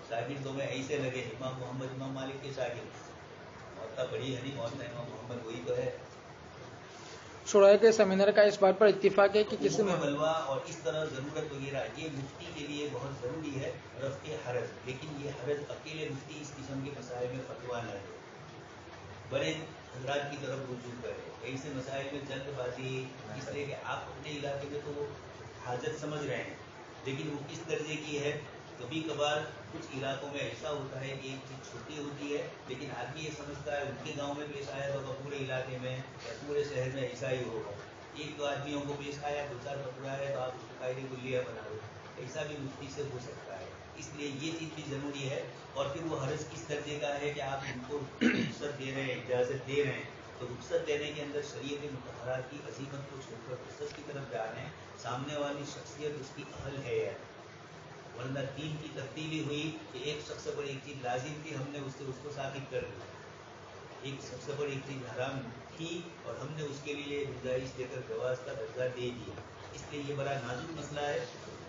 शागिर्दों में ऐसे लगे, इमाम मोहम्मद इमाम मालिक के शागिर्द, मौत बड़ी है नहीं, मौत इमाम मोहम्मद वही तो है। शुरा के सेमिनार का इस बात पर इत्तिफाक है कि किसी में बलवा और इस तरह ज़रूरत वगैरह ये मुफ्ती के लिए बहुत ज़रूरी है रफ़्क़े हरज, लेकिन ये हरज अकेले मुफ्ती इस किस्म के मसाइल में फतवा न दे, बड़े हजरात की तरफ रुजू करे। ऐसे मसाइल में जल्दबाजी, इसलिए कि आप अपने इलाके में तो हाजत समझ रहे हैं, लेकिन वो किस दर्जे की है। कभी कभार कुछ इलाकों में ऐसा होता है कि एक चीज़ छोटी होती है, लेकिन आदमी ये समझता है उनके गांव में पेश आया तो पूरे इलाके में या पूरे शहर में ऐसा ही होगा। एक दो आदमियों को पेश आया, दो चार पकड़ा है तो आप उसको कायदे कुल्लिया बना दो, ऐसा भी मुफ्ती से हो सकता है। इसलिए ये चीज़ भी ज़रूरी है। और फिर वो हरज किस दर्जे का है कि आप उनको रुख्सत दे रहे हैं, इजाज़त दे रहे हैं, तो रुख्सत देने के अंदर शरीयत मुतहरा की अजीमत को छोड़कर रुख्सत की तरफ जा रहे हैं, सामने वाली शख्सियत उसकी अहल है या वरना दीन की तब्दीली हुई कि एक शख्स पर एक चीज़ लाजिम थी, हमने उसको साबित कर दिया, एक शख्स पर एक चीज़ हराम थी और हमने उसके लिए गुंजाइश देकर जवाज़ का दर्जा दे दिया। इसलिए ये बड़ा नाजुक मसला है।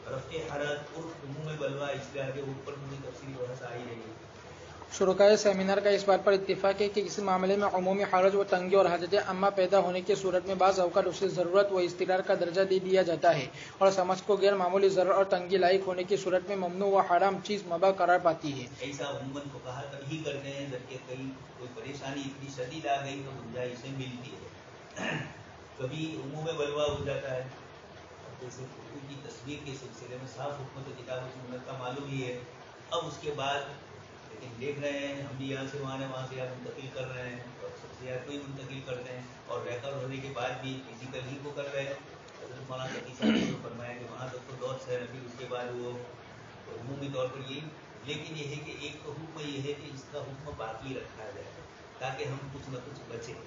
रफ़्क़े हरज और उमूम बलवा, इसलिए आगे ऊपर पूरी तफसील बहस आई रही। शुरुकाए सेमिनार का इस बात पर इत्तिफाक है कि किसी मामले में अमूमी हरज व तंगी और हाजत अम्मा पैदा होने की सूरत में बाज़ अवक़ात उसे ज़रूरत व इस्तिरार का दर्जा दे दिया जाता है और समझ को गैर मामूली ज़रूरत और तंगी लायक होने की सूरत में ममनू व हराम चीज़ मबा करार पाती है। ऐसा उम्मन को कहा तभी करते हैं जबकि कहीं कोई परेशानी इतनी शदीद आ गई तो गुंजाइशें मिलती है। कभी उमूम बलवा हो जाता है, जैसे कुतुब की तस्वीर के सिलसिले में साफ हुक्म तो किताब सुन्नत का मालूम ही है। अब उसके बाद लेकिन देख रहे हैं हम भी यहाँ से वहाँ से यहाँ मुंतकिल कर रहे हैं और सबसे ज़्यादा कोई मुंतकिल करते हैं और रिकॉर्ड होने के बाद भी फिजिकल ही को कर रहे हैं। हज़रत मौलाना तकी साहब ने फरमाया कि वहाँ तक तो लॉस है, फिर उसके बाद वो उमूमी तौर पर यही, लेकिन ये है कि एक तो हुक्म ये है कि इसका हुक्म बाकी रखा जाए ताकि हम कुछ न कुछ बचें,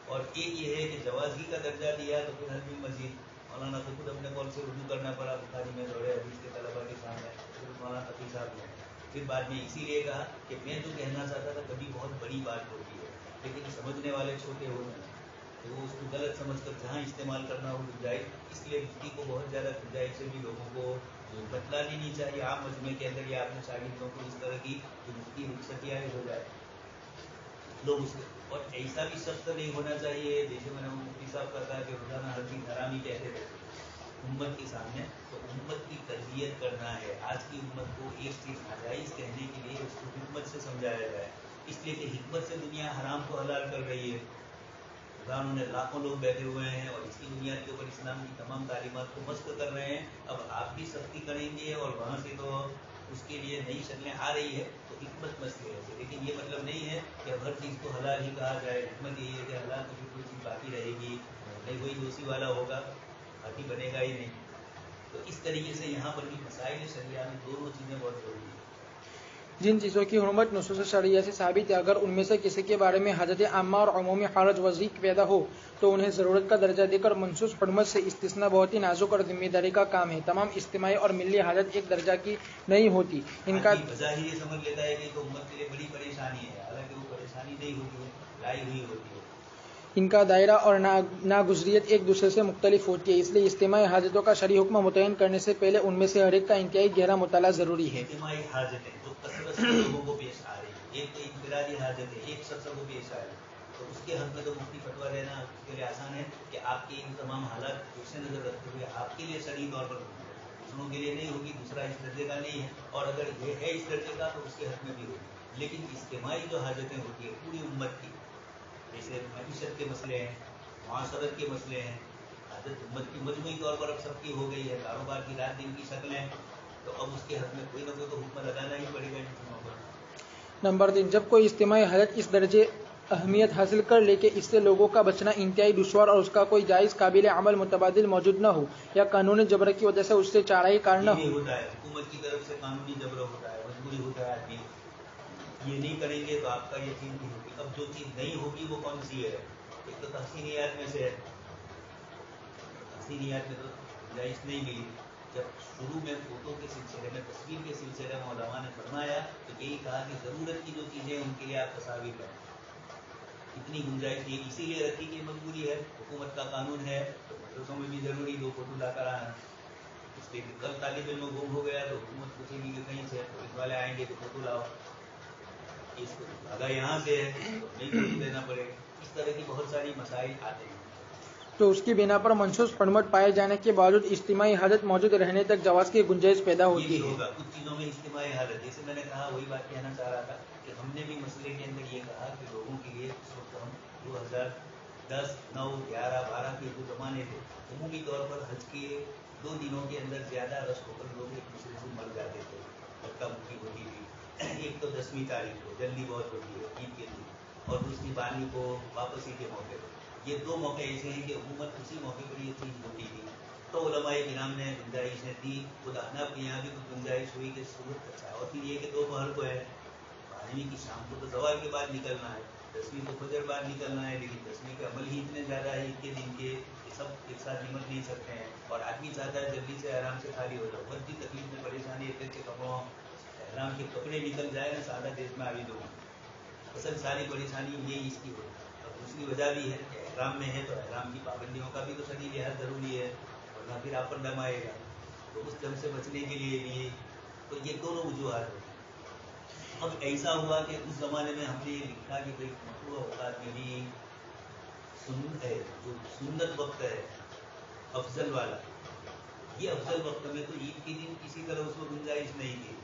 और एक ये है कि जवाज़ी का दर्जा दिया तो फिर हर मजीद मौलाना को खुद अपने कौल से रुजू करना पड़ा, बुखारी में दौड़े हदीस के तलबा के सामने मौलाना तकी साहब ने फिर बाद में इसीलिए कहा कि मैं जो कहना चाहता था कभी बहुत बड़ी बात होती है लेकिन समझने वाले छोटे होते हैं तो वो उसको गलत समझकर जहाँ इस्तेमाल करना हो गुंजाइश, इसलिए मुफ्ती को बहुत ज़्यादा गुंजाइश से भी लोगों को बतला लेनी चाहिए आम मजमे के अंदर या अपने शागिर्दों को इस तरह की कि मुफ्ती रुखसतियाँ हो जाए लोग उसके, और ऐसा भी सख्त नहीं होना चाहिए जैसे मैंने मुफ्ती साहब का कहा कि रोजाना हर चीज़ हरामी कहते थे उम्मत के सामने, तो उम्मत की तरबियत करना है। आज की उम्मत को एक चीज़ नाजायज़ कहने के लिए उसको हिकमत से समझाया जाए, इसलिए कि हिकमत से दुनिया हराम को हलाल कर रही है। खुदावंद ने लाखों लोग बैठे हुए हैं और इसकी बुनियाद के ऊपर इस्लाम की तमाम तालीमात को मस्त कर रहे हैं। अब आप भी सख्ती करेंगे और वहाँ से तो उसके लिए नई शक्लें आ रही है, तो हिकमत मसले है, लेकिन ये मतलब नहीं है कि अब हर चीज़ को हलाल ही कहा जाए। हिकमत यही है कि हलाल तो फिर कोई चीज़ बाकी रहेगी नहीं, वही दोषी वाला होगा, बाकी बनेगा ही नहीं। तो इस तरीके से यहाँ पर भी मसाइल शरिया में दोनों चीज़ें बहुत ज़रूरी हैं। जिन चीज़ों की हुर्मत नुसूस शरिया से साबित है, अगर उनमें से किसी के बारे में हजत आम्मा और अमूमी हरज वज़ीक पैदा हो तो उन्हें ज़रूरत का दर्जा देकर मनसूस हुर्मत से इस्तिस्ना बहुत ही नाजुक और जिम्मेदारी का काम है। तमाम इज्तिमाई और मिली हालत एक दर्जा की नहीं होती। इनका बज़ाहिर ये समझ लेता है कि तो उम्मत के लिए बड़ी परेशानी है, हालांकि वो परेशानी नहीं होती, लाई हुई होती है। इनका दायरा और नागुज़रियत एक दूसरे से मुख्तलिफ होती है, इसलिए इज्तिमाई हाजतों का शरई हुक्म मुतय्यन करने से पहले उनमें से हर एक का इंतहाई गहरा मुताला ज़रूरी है। इज्तिमाई हाजतें जो कसरत से लोगों को पेश आ रही है, एक तो इनफिरादी हाजतें एक शख्स को पेश आ रही है, तो उसके हक में तो मुफ्ती फतवा देना उसके लिए आसान है कि आपके इन तमाम हालात दूसरे नज़र रखते हुए आपके लिए शरई तौर पर दूसरों के लिए नहीं होगी, दूसरा इस दर्जे का नहीं है, और अगर ये है इस दर्जे का तो उसके हक में भी होगी। लेकिन इज्तिमाई जो हाजतें होती है पूरी उम्मत की, जैसे मईशत के मसले हैं, मुआशरत के मसले हैं, عادت امت کی مجموعی طور پر اب سب کی ہو گئی ہے، کاروبار کی رات دن کی شکلیں، تو اب اس کے حق میں کوئی نہ کوئی تو حکم لگانا ہی پڑے گا ان چیزوں پر۔ نمبر 3، جب کوئی اجتماعی حالت اس درجے اہمیت حاصل کر لے کہ اس سے لوگوں کا بچنا انتہائی دشوار اور اس کا کوئی جائز قابل عمل متبادل موجود نہ ہو یا قانونی جبر کی وجہ سے اس سے چارہ کار نہ ہو۔ ہوتا ہے حکومت کی طرف سے قانونی جبر ہوتا ہے، مجبوری ہوتا ہے آدمی، یہ نہیں کریں گے تو آپ کا یہ چیز نہیں ہوگی۔ اب جو چیز نہیں ہوگی وہ کون سی ہے؟ ایک تو تحسینیات میں سے ہے، تحسینیات میں تو گنجائش نہیں ملی۔ جب شروع میں فوٹو کے سلسلے میں، تصویر کے سلسلے میں علماء نے فرمایا تو یہی کہا کہ ضرورت کی جو چیزیں ان کے لیے آپ تصاویر لیں، اتنی گنجائش نہیں، اسی لیے رکھی کہ مجبوری ہے، حکومت کا قانون ہے، تو مدرسوں میں بھی ضروری 2 فوٹو لا کر آنا، اس لیے کل طالب علم گم ہو گیا تو حکومت پوچھے گی کہ کہیں سے، پولیس والے آئیں گے تو فوٹو لاؤ، اس کو بھاگا یہاں سے ہے تو نہیں فوٹو دینا پڑے گا۔ اس طرح کی بہت ساری مسائل آتے ہیں، تو اس کی بنا پر منصوص پرمٹ پائے جانے کے باوجود اجتماعی حالت موجود رہنے تک جواز کی گنجائش پیدا یہ ہوتی بھی ہے۔ ہوگا کچھ چیزوں میں اجتماعی حالت، جیسے میں نے کہا وہی بات کہنا چاہ رہا تھا کہ ہم نے بھی مسئلے کے اندر یہ کہا کہ لوگوں کے لیے اس وقت ہم 2010، 9، 11، 12 کے جو زمانے تھے، عمومی طور پر حج کے 2 دنوں کے اندر زیادہ رش ہو کر لوگ ایک دوسرے سے مل جاتے تھے، دھکا مکی ہوتی تھی، ایک تو 10ویں تاریخ کو جلدی بہت ہوتی ہے عید کے دن، اور دوسری 12ویں کو واپسی کے موقع پر۔ یہ 2 موقع ایسے ہیں کہ عموماً اسی موقع پر یہ چیز ہوتی تھی، تو علماء کرام نے گنجائش نے دی، خدا احناف کے یہاں بھی کچھ گنجائش ہوئی کہ صورت اچھا ہے، اور پھر یہ کہ دوپہر کو ہے، 12ویں کی شام کو تو زوال کے بعد نکلنا ہے، 10ویں کو فجر بعد نکلنا ہے، لیکن 10ویں کے عمل ہی اتنے زیادہ ہے عید کے دن کے کہ سب ایک ساتھ نمٹ نہیں سکتے ہیں، اور آدمی چاہتا ہے جلدی سے آرام سے خالی ہو جاؤ، بہت بھی تکلیف میں پریشانی ہے کہ کپڑوں احرام کے کپڑے نکل جائے نا، سادہ دیش میں آوی دوں، اصل ساری پریشانی یہ اس کی ہوئی۔ اب دوسری وجہ بھی ہے کہ احرام میں ہے تو احرام کی پابندیوں کا بھی تو شرعی لحاظ ضروری ہے، ورنہ پھر آپ پر دم آئے گا، تو اس دم سے بچنے کے لیے بھی، تو یہ دونوں وجوہات ہوتی ہیں۔ اب ایسا ہوا کہ اس زمانے میں ہم نے یہ لکھا کہ بھائی مکروہ اوقات میں بھی سنت ہے، جو سنت وقت ہے افضل والا، یہ افضل وقت میں تو عید کے دن کسی طرح اس کو گنجائش نہیں تھی،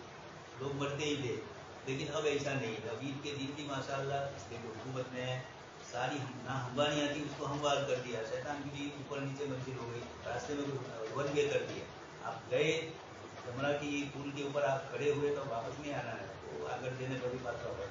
لوگ مرتے ہی تھے، لیکن اب ایسا نہیں ہے، اب عید کے دن بھی ماشاءاللہ اس لیے حکومت نے ساری نہ ہمواریاں تھی اس کو ہموار کر دیا، شیطان کی بھی اوپر نیچے منزل ہو گئی، راستے میں ون وے کر دیا، آپ گئے جمرہ کی پول کے اوپر آپ کھڑے ہوئے تو واپس نہیں آنا ہے، تو آ کر دینے بڑی بات ہوگا،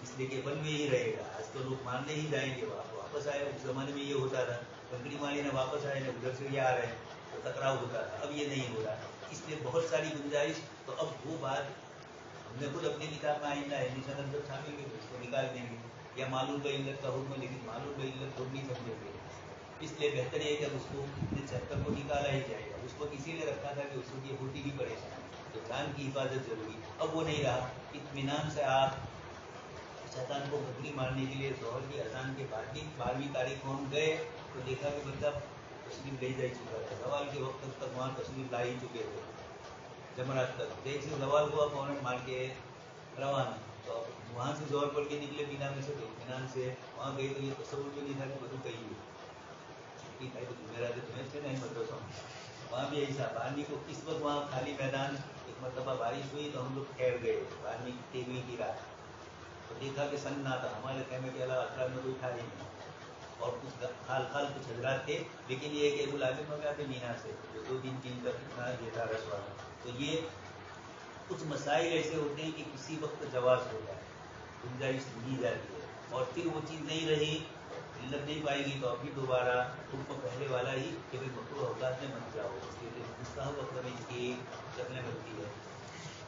اس لیے کہ ون وے ہی رہے گا، آج تو لوگ ماننے ہی جائیں گے، واپس آئے، اس زمانے میں یہ ہوتا تھا کنکڑی ماری نے واپس آئے ادھر سے یہ آ رہے ہیں تو ٹکراؤ ہوتا تھا، اب یہ نہیں ہو رہا، اس لیے بہت ساری گنجائش، تو اب وہ بات ہم نے خود اپنی کتاب میں آئندہ ہے نشان اندر چھاپیں گے تو اس کو نکال دیں گے، یا معلوم بعلت کا حکم، لیکن معلوم بعلت خود نہیں سمجھیں گے، اس لیے بہتر ہے کہ اس کو اتنے چیپٹر کو نکالا ہی جائے گا، اس کو اسی لیے رکھا تھا کہ اس کو یہ ہوتی بھی پریشانی، تو جان کی حفاظت ضروری، اب وہ نہیں رہا، اطمینان سے آپ شیطان کو گھٹنی مارنے کے لیے ظہر کی اذان کے بعد بھی 12ویں تاریخ کو ہم گئے تو دیکھا کہ بندہ تشریف لے جا چکا تھا، زوال کے وقت تک وہاں تشریف لا ہی چکے تھے، جمرات تک جیسے زوال ہوا فوراً مار کے روانہ، تو وہاں سے زور پڑ کے نکلے بینا میں سے، تو اطمینان سے وہاں گئے تو یہ تصور بھی نہیں تھا کہ بدو کہیں گے، چھٹی تھا تو میرا تو تمہیں سے نہیں مدرسوں وہاں بھی ایسا 12ویں کو اس وقت وہاں خالی میدان، ایک مرتبہ بارش ہوئی تو ہم لوگ ٹھہر گئے 12ویں کی 13ویں کی رات، تو دیکھا کہ سن تھا، ہمارے خیمے کے علاوہ اطراف میں کوئی تھا ہی نہیں، اور کچھ خال کچھ حضرات تھے، لیکن یہ کہ ملازم وغیرہ تھے مینا سے جو 2-3 دن کا کتنا یہ تھا رش والا، تو یہ کچھ مسائل ایسے ہوتے ہیں کہ کسی وقت جواز ہوتا ہے، گنجائش دی جاتی ہے، اور پھر وہ چیز نہیں رہی، علت نہیں پائے گی تو ابھی دوبارہ حکم پہلے والا ہی کہ بھائی مکروہ اوقات میں مت جاؤ، اس کے لیے مستحب وقت میں اس کی شکلیں بنتی ہے۔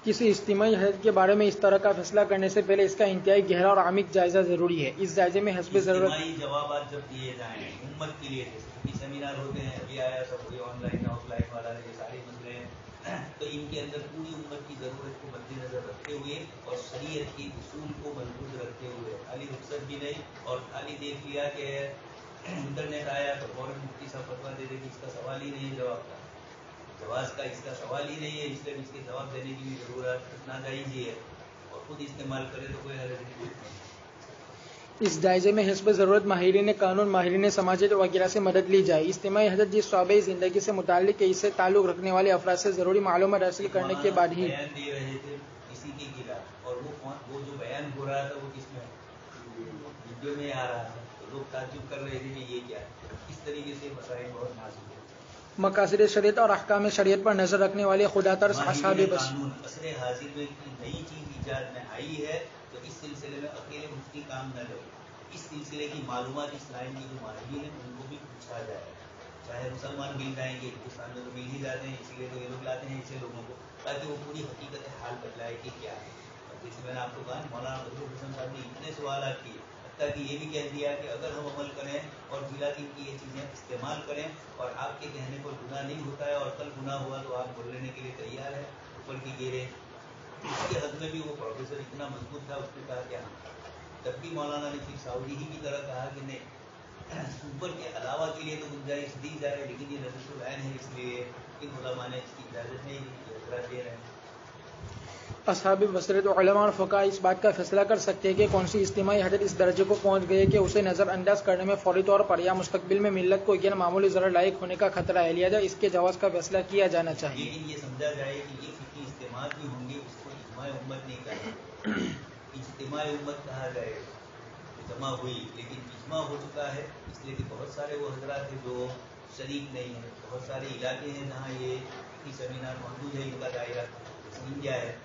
کسی اجتماعی حالت کے بارے میں اس طرح کا فیصلہ کرنے سے پہلے اس کا انتہائی گہرا اور عمیق جائزہ ضروری ہے، اس جائزے میں حسب ضرورت اجتماعی جوابات جب دیے جائیں امت کے لیے، جیسے کہ سیمینار ہوتے ہیں، ابھی آیا سب کوئی آن لائن آف لائن والا ہے، یہ سارے مسئلے ہیں، تو ان کے اندر پوری امت کی ضرورت کو مد نظر رکھتے ہوئے اور شریعت کی اصول کو مضبوط رکھتے ہوئے، خالی رخصت بھی نہیں، اور خالی دیکھ لیا کہ انٹرنیٹ آیا تو فوراً مفتی صاحب فتویٰ دے دے کہ اس کا سوال ہی نہیں ہے، جواب کا جواز کا اس کا سوال ہی نہیں ہے، اس لیے اس کے جواب دینے کی بھی ضرورت ناجائز ہی ہے، اور خود استعمال کرے تو کوئی حرج نہیں۔ اس جائزے میں حسب ضرورت ماہرین قانون، ماہرین سماجیات وغیرہ سے مدد لی جائے، اجتماعی حالت جس شعبۂ زندگی سے متعلق ہے اس سے تعلق رکھنے والے افراد سے ضروری معلومات حاصل کرنے کے بعد ہی بیان دے رہے تھے کسی کے خلاف، اور وہ جو بیان ہو رہا تھا وہ کس میں ویڈیو میں آ رہا تھا، تو تو لوگ تعجب کر رہے تھے کہ یہ کیا ہے. اس طریقے سے مسائل بہت نازک ہے. مقاصد شریعت اور احکام شریعت پر نظر رکھنے والے خدا ترس اصحاب بس قانون عصر حاضر میں نئی چیز ایجاد میں آئی ہے تو اس سلسلے میں اکیلے مفتی کام نہ لگے. اس سلسلے کی معلومات اس لائن کی جو ماہرین ہیں ان کو بھی پوچھا جائے. چاہے مسلمان مل جائیں گے, ہندوستان میں تو مل ہی جاتے ہیں, اسی لیے تو یہ لوگ لاتے ہیں ایسے لوگوں کو تاکہ وہ پوری حقیقت حال بتلائے کہ کیا ہے. اور جیسے میں نے آپ کو کہا مولانا بدرالحسن حسن صاحب نے اتنے سوالات کیے, حتیٰ کہ یہ بھی کہہ دیا کہ اگر ہم عمل کریں اور بلا دین کی یہ چیزیں استعمال کریں اور آپ کے کہنے پر گناہ نہیں ہوتا ہے اور کل گناہ ہوا تو آپ بول لینے کے لیے تیار ہے اوپر کی گیرے. اس کے حد میں بھی وہ پروفیسر اتنا مضبوط تھا, اس نے کہا کہ ہاں. تب بھی مولانا نے پھر سعودی ہی کی طرح کہا کہ نہیں, اوپر کے علاوہ کے لیے تو گنجائش دی جائے لیکن یہ نظر العین ہے, اس لیے ان علماء نے اس کی اجازت نہیں دی کہ حضرات دے رہے ہیں. اصحاب بصیرت علماء اور فقہاء اس بات کا فیصلہ کر سکتے ہیں کہ کون سی اجتماعی حدت اس درجے کو پہنچ گئی کہ اسے نظر انداز کرنے میں فوری طور پر یا مستقبل میں ملت کو غیر معمولی ضرر لاحق ہونے کا خطرہ ہے, لہذا اس کے جواز کا فیصلہ کیا جانا چاہیے. لیکن یہ سمجھا جائے کہ یہ فقہی اجتماعات بھی ہوں گے, اس کو اجماع امت نہیں کہا. اجتماع امت کہا جائے جمع ہوئی, لیکن اجماع ہو چکا ہے اس لیے کہ بہت سارے وہ حضرات ہیں جو شریک نہیں ہیں. بہت سارے علاقے ہیں جہاں یہ سیمینار موجود ہے, ان کا دائرہ جیسے انڈیا ہے,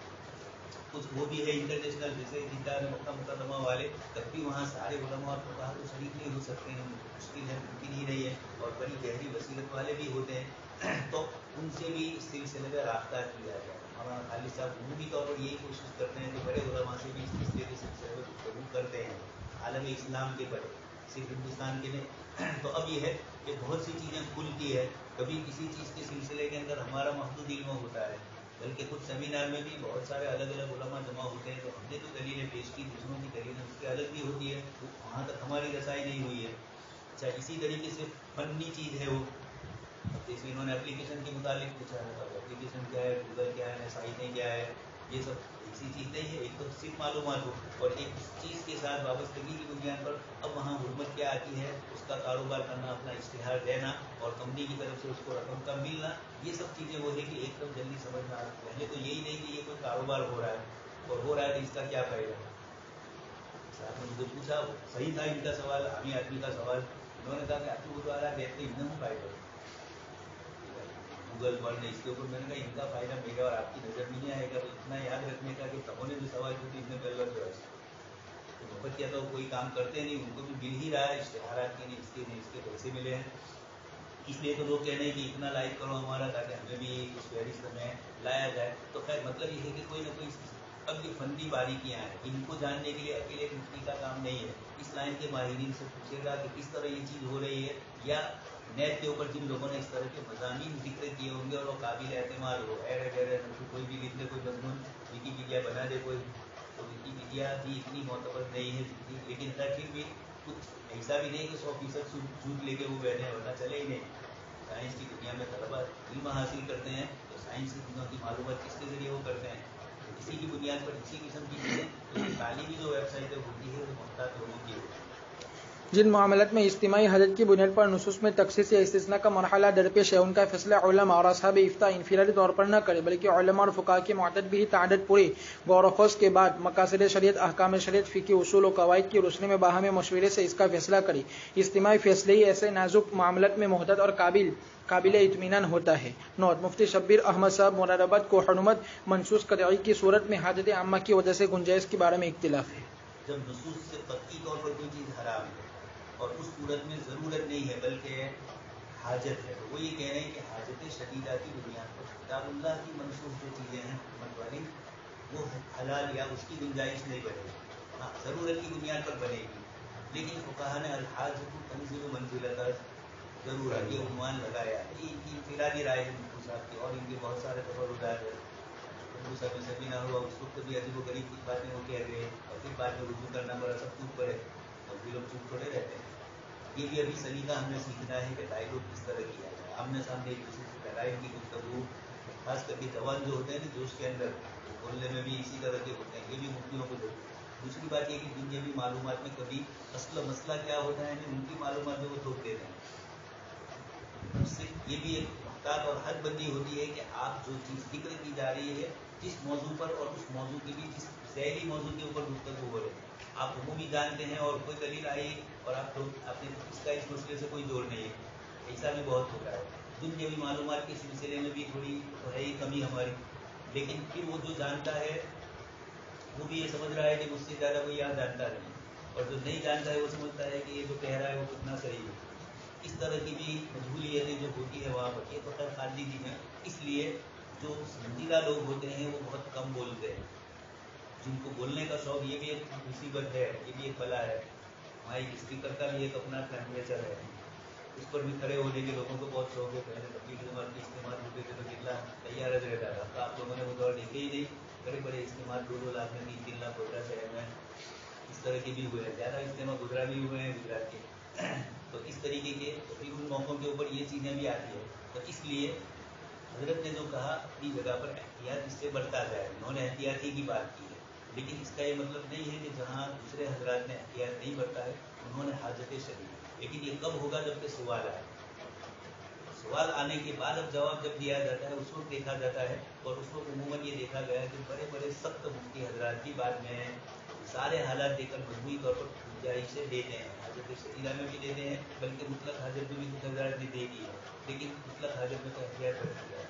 کچھ وہ بھی ہے انٹرنیشنل جیسے جدہ میں مکہ مکرمہ والے, تب بھی وہاں سارے علماء اور فقہاء تو شریک نہیں ہو سکتے ہیں, مشکل ہے, ممکن ہی نہیں ہے, اور بڑی گہری بصیرت والے بھی ہوتے ہیں, تو ان سے بھی اس سلسلے میں رابطہ کیا جائے. مولانا خالد صاحب عمومی طور پر یہی کوشش کرتے ہیں کہ بڑے علماء سے بھی اس مسئلے کے سلسلے میں گفتگو کرتے ہیں, عالم اسلام کے بڑے, صرف ہندوستان کے نہیں. تو اب یہ ہے کہ بہت سی چیزیں کھلتی ہے, کبھی کسی چیز کے سلسلے کے اندر ہمارا محدود علم ہوتا ہے, بلکہ کچھ سیمینار میں بھی بہت سارے الگ الگ علماء جمع ہوتے ہیں, تو ہم نے جو دلیلیں پیش کی دوسروں کی دلیلیں اس سے الگ بھی ہوتی ہے, وہاں تک ہماری رسائی نہیں ہوئی ہے. اچھا, اسی طریقے سے فنی چیز ہے وہ, جیسے انہوں نے اپلیکیشن کے متعلق پوچھا ہے, اپلیکیشن کیا ہے, گوگل کیا ہے, سائٹیں کیا ہے, یہ سب ایسی چیز نہیں ہے. ایک تو صرف معلومات ہو, اور ایک اس چیز کے ساتھ وابستگی کی بنیاد پر اب وہاں حرمت کیا آتی ہے, اس کا کاروبار کرنا, اپنا اشتہار دینا اور کمپنی کی طرف سے اس کو رقم کا ملنا, یہ سب چیزیں وہ ہے کہ ایک دم جلدی سمجھنا. پہلے تو یہی نہیں کہ یہ کوئی کاروبار ہو رہا ہے, اور ہو رہا ہے تو اس کا کیا فائدہ. صاحب نے مجھے پوچھا, صحیح تھا ان کا سوال, عامی آدمی کا سوال. انہوں نے کہا کہ آپ کو وہ دوارا دیکھتے ان میں فائدہ گوگل پر نے اس کے اوپر. میں نے کہا ان کا فائدہ میرے اور آپ کی نظر میں نہیں آئے گا, تو اتنا یاد رکھنے کا کہ تمہوں نے جو سوال کی ان میں پہلا جو ہے تو محبت کیا, تو کوئی کام کرتے نہیں, ان کو بھی مل ہی رہا ہے اشتہارات کے لیے, اس کے پیسے ملے ہیں. اس لیے تو لوگ کہہ رہے ہیں کہ اتنا لائک کرو ہمارا تاکہ ہمیں بھی اس فہرست میں لایا جائے. تو خیر مطلب یہ ہے کہ کوئی نہ کوئی اب یہ فنی باریکیاں ہیں, ان کو جاننے کے لیے اکیلے مفتی کا کام نہیں ہے. اس لائن کے ماہرین سے پوچھے گا کہ کس طرح یہ چیز ہو رہی ہے, یا نیٹ کے اوپر جن لوگوں نے اس طرح کے مضامین ذکر کیے ہوں گے اور وہ قابل اعتماد ہو, کوئی بھی لکھ دے, کوئی مضمون ویکیپیڈیا بنا دے کوئی, تو ویکیپیڈیا بھی اتنی معتبر نہیں ہے جتنی, لیکن پھر بھی کچھ ایسا بھی نہیں کہ 100% جھوٹ لے کے وہ بیٹھے ہیں, ورنہ چلے ہی نہیں. سائنس کی دنیا میں طلبا علم حاصل کرتے ہیں, تو سائنس کی دنیا کی معلومات کس کے ذریعے وہ کرتے ہیں, اسی کی بنیاد پر اسی قسم کی چیزیں. تو یہ تعلیمی جو ویب سائٹیں ہوتی ہے وہ محتاط لوگوں کی ہوتی ہے. جن معاملات میں اجتماعی حدت کی بنیاد پر نصوص میں تخصیص یا استثناء کا مرحلہ درپیش ہے, ان کا فیصلہ علماء اور اصحاب افتاء انفرادی طور پر نہ کرے, بلکہ علماء اور فقہاء کی معتد بھی تعدد پوری غور و خوض کے بعد مقاصد شریعت, احکام شریعت, فقہی اصول و قواعد کی روشنی میں باہمی مشورے سے اس کا فیصلہ کرے. اجتماعی فیصلے ہی ایسے نازک معاملات میں محدد اور قابل اطمینان ہوتا ہے. نوٹ: مفتی شبیر احمد صاحب, مراد آباد, کوہنورد. منصوص قطعی کی صورت میں حاجت عامہ کی وجہ سے گنجائش کے بارے میں اختلاف ہے. جب نصوص سے قطعی طور پر کوئی چیز حرام ہے اور اس صورت میں ضرورت نہیں ہے بلکہ حاجت ہے, تو وہ یہ کہہ رہے ہیں کہ حاجت شدیدہ کی بنیاد پر کتاب اللہ کی منسوخ جو چیزیں ہیں حکومت والی, وہ حلال یا اس کی گنجائش نہیں بنے گی. ہاں, ضرورت کی بنیاد پر بنے گی, لیکن فقہا نے الحاجۃ تنزل منزلۃ ضرورت یہ عنوان لگایا. یہ ان کی انفرادی رائے ہے مفتی صاحب کی, اور ان کے بہت سارے تفردات ہیں. صاحب میں سبھی نہ ہوا, اس وقت بھی عجیب و غریب کچھ باتیں وہ کہہ رہے ہیں, اور پھر بعد میں رجوع کرنا پڑا, سب چوپ پڑے, اور بھی لوگ چوپ تھوڑے رہتے ہیں. یہ بھی ابھی سلیقہ ہم نے سیکھنا ہے کہ ڈائیلاگ کس طرح کیا جائے, آمنے سامنے ایک دوسرے سے لڑائی کی گفتگو, خاص کر کے جوان جو ہوتے ہیں نا جوش کے اندر, وہ بولنے میں بھی اسی طرح کے ہوتے ہیں. یہ بھی مفتیوں کو ضرور. دوسری بات یہ کہ دنیاوی معلومات میں کبھی اصل مسئلہ کیا ہوتا ہے, ان کی معلومات میں وہ تھوپ دیتے ہیں. اس سے یہ بھی ایک محتاط اور حد بندی ہوتی ہے کہ آپ جو چیز ذکر کی جا رہی ہے جس موضوع پر, اور اس موضوع کی بھی جس ذیلی موضوع کے اوپر گفتگو ہو رہی ہے, आप भी जानते हैं और कोई दलील आई और आप लोग आपने इसका इस मसले से कोई जोड़ नहीं है। ऐसा भी बहुत होता है। दुनियावी मालूमात के सिलसिले में भी थोड़ी तो है ही कमी हमारी, लेकिन फिर वो जो जानता है वो भी ये समझ रहा है कि मुझसे ज़्यादा कोई यहाँ जानता नहीं, और जो नहीं जानता है वो समझता है कि ये जो कह रहा है वो कितना सही है। इस तरह की भी मजबूरियतें जो होती है वहाँ पर, ये तो खैर खाली दी है। इसलिए जो समझीला लोग होते हैं वो बहुत कम बोलते हैं। जिनको बोलने का शौक, ये भी एक मुसीबत है, ये भी एक बला है। माइक स्पीकर का भी एक अपना टेम्परेचर है, उस पर भी खड़े होने के लोगों को बहुत शौक है। पहले तबलीगी जमात के इस्तेमाल होते थे तो कितना तैयार रहता था। तो आप लोगों ने वो दौर देखे ही नहीं। बड़े बड़े इस्तेमाल 2-2 लाख में, 3-3 लाख होता शहर में, इस तरह के भी हुए हैं। ज़्यादा इस्तेमाल गुजरा भी हुए हैं गुजरात के। तो इस तरीके के तो फिर उन मौक़ों के ऊपर ये चीज़ें भी आती है। तो इसलिए हजरत ने जो कहा अपनी जगह पर एहतियात इससे बढ़ता जाए, उन्होंने एहतियाती की बात की है, लेकिन इसका ये मतलब नहीं है कि जहाँ दूसरे हजरात ने एहतियात नहीं बरता है उन्होंने हाजत शरीफ। लेकिन ये कब होगा? जबकि सवाल आए। सवाल आने के बाद अब जवाब जब दिया जाता है उस वक्त देखा जाता है। और उस वक्त उमूमन ये देखा गया कि बड़े बड़े सख्त मुफ्ती हजरात भी बाद में सारे हालात देखकर मजबूरी तौर पर गुंजाइश से देते हैं। हाजत शरीरा में भी देते हैं, बल्कि मुतलक हाजत में भी कुछ हजरात ने दे दी है, लेकिन मुतलक हाजत में तो एहतियात बरती है।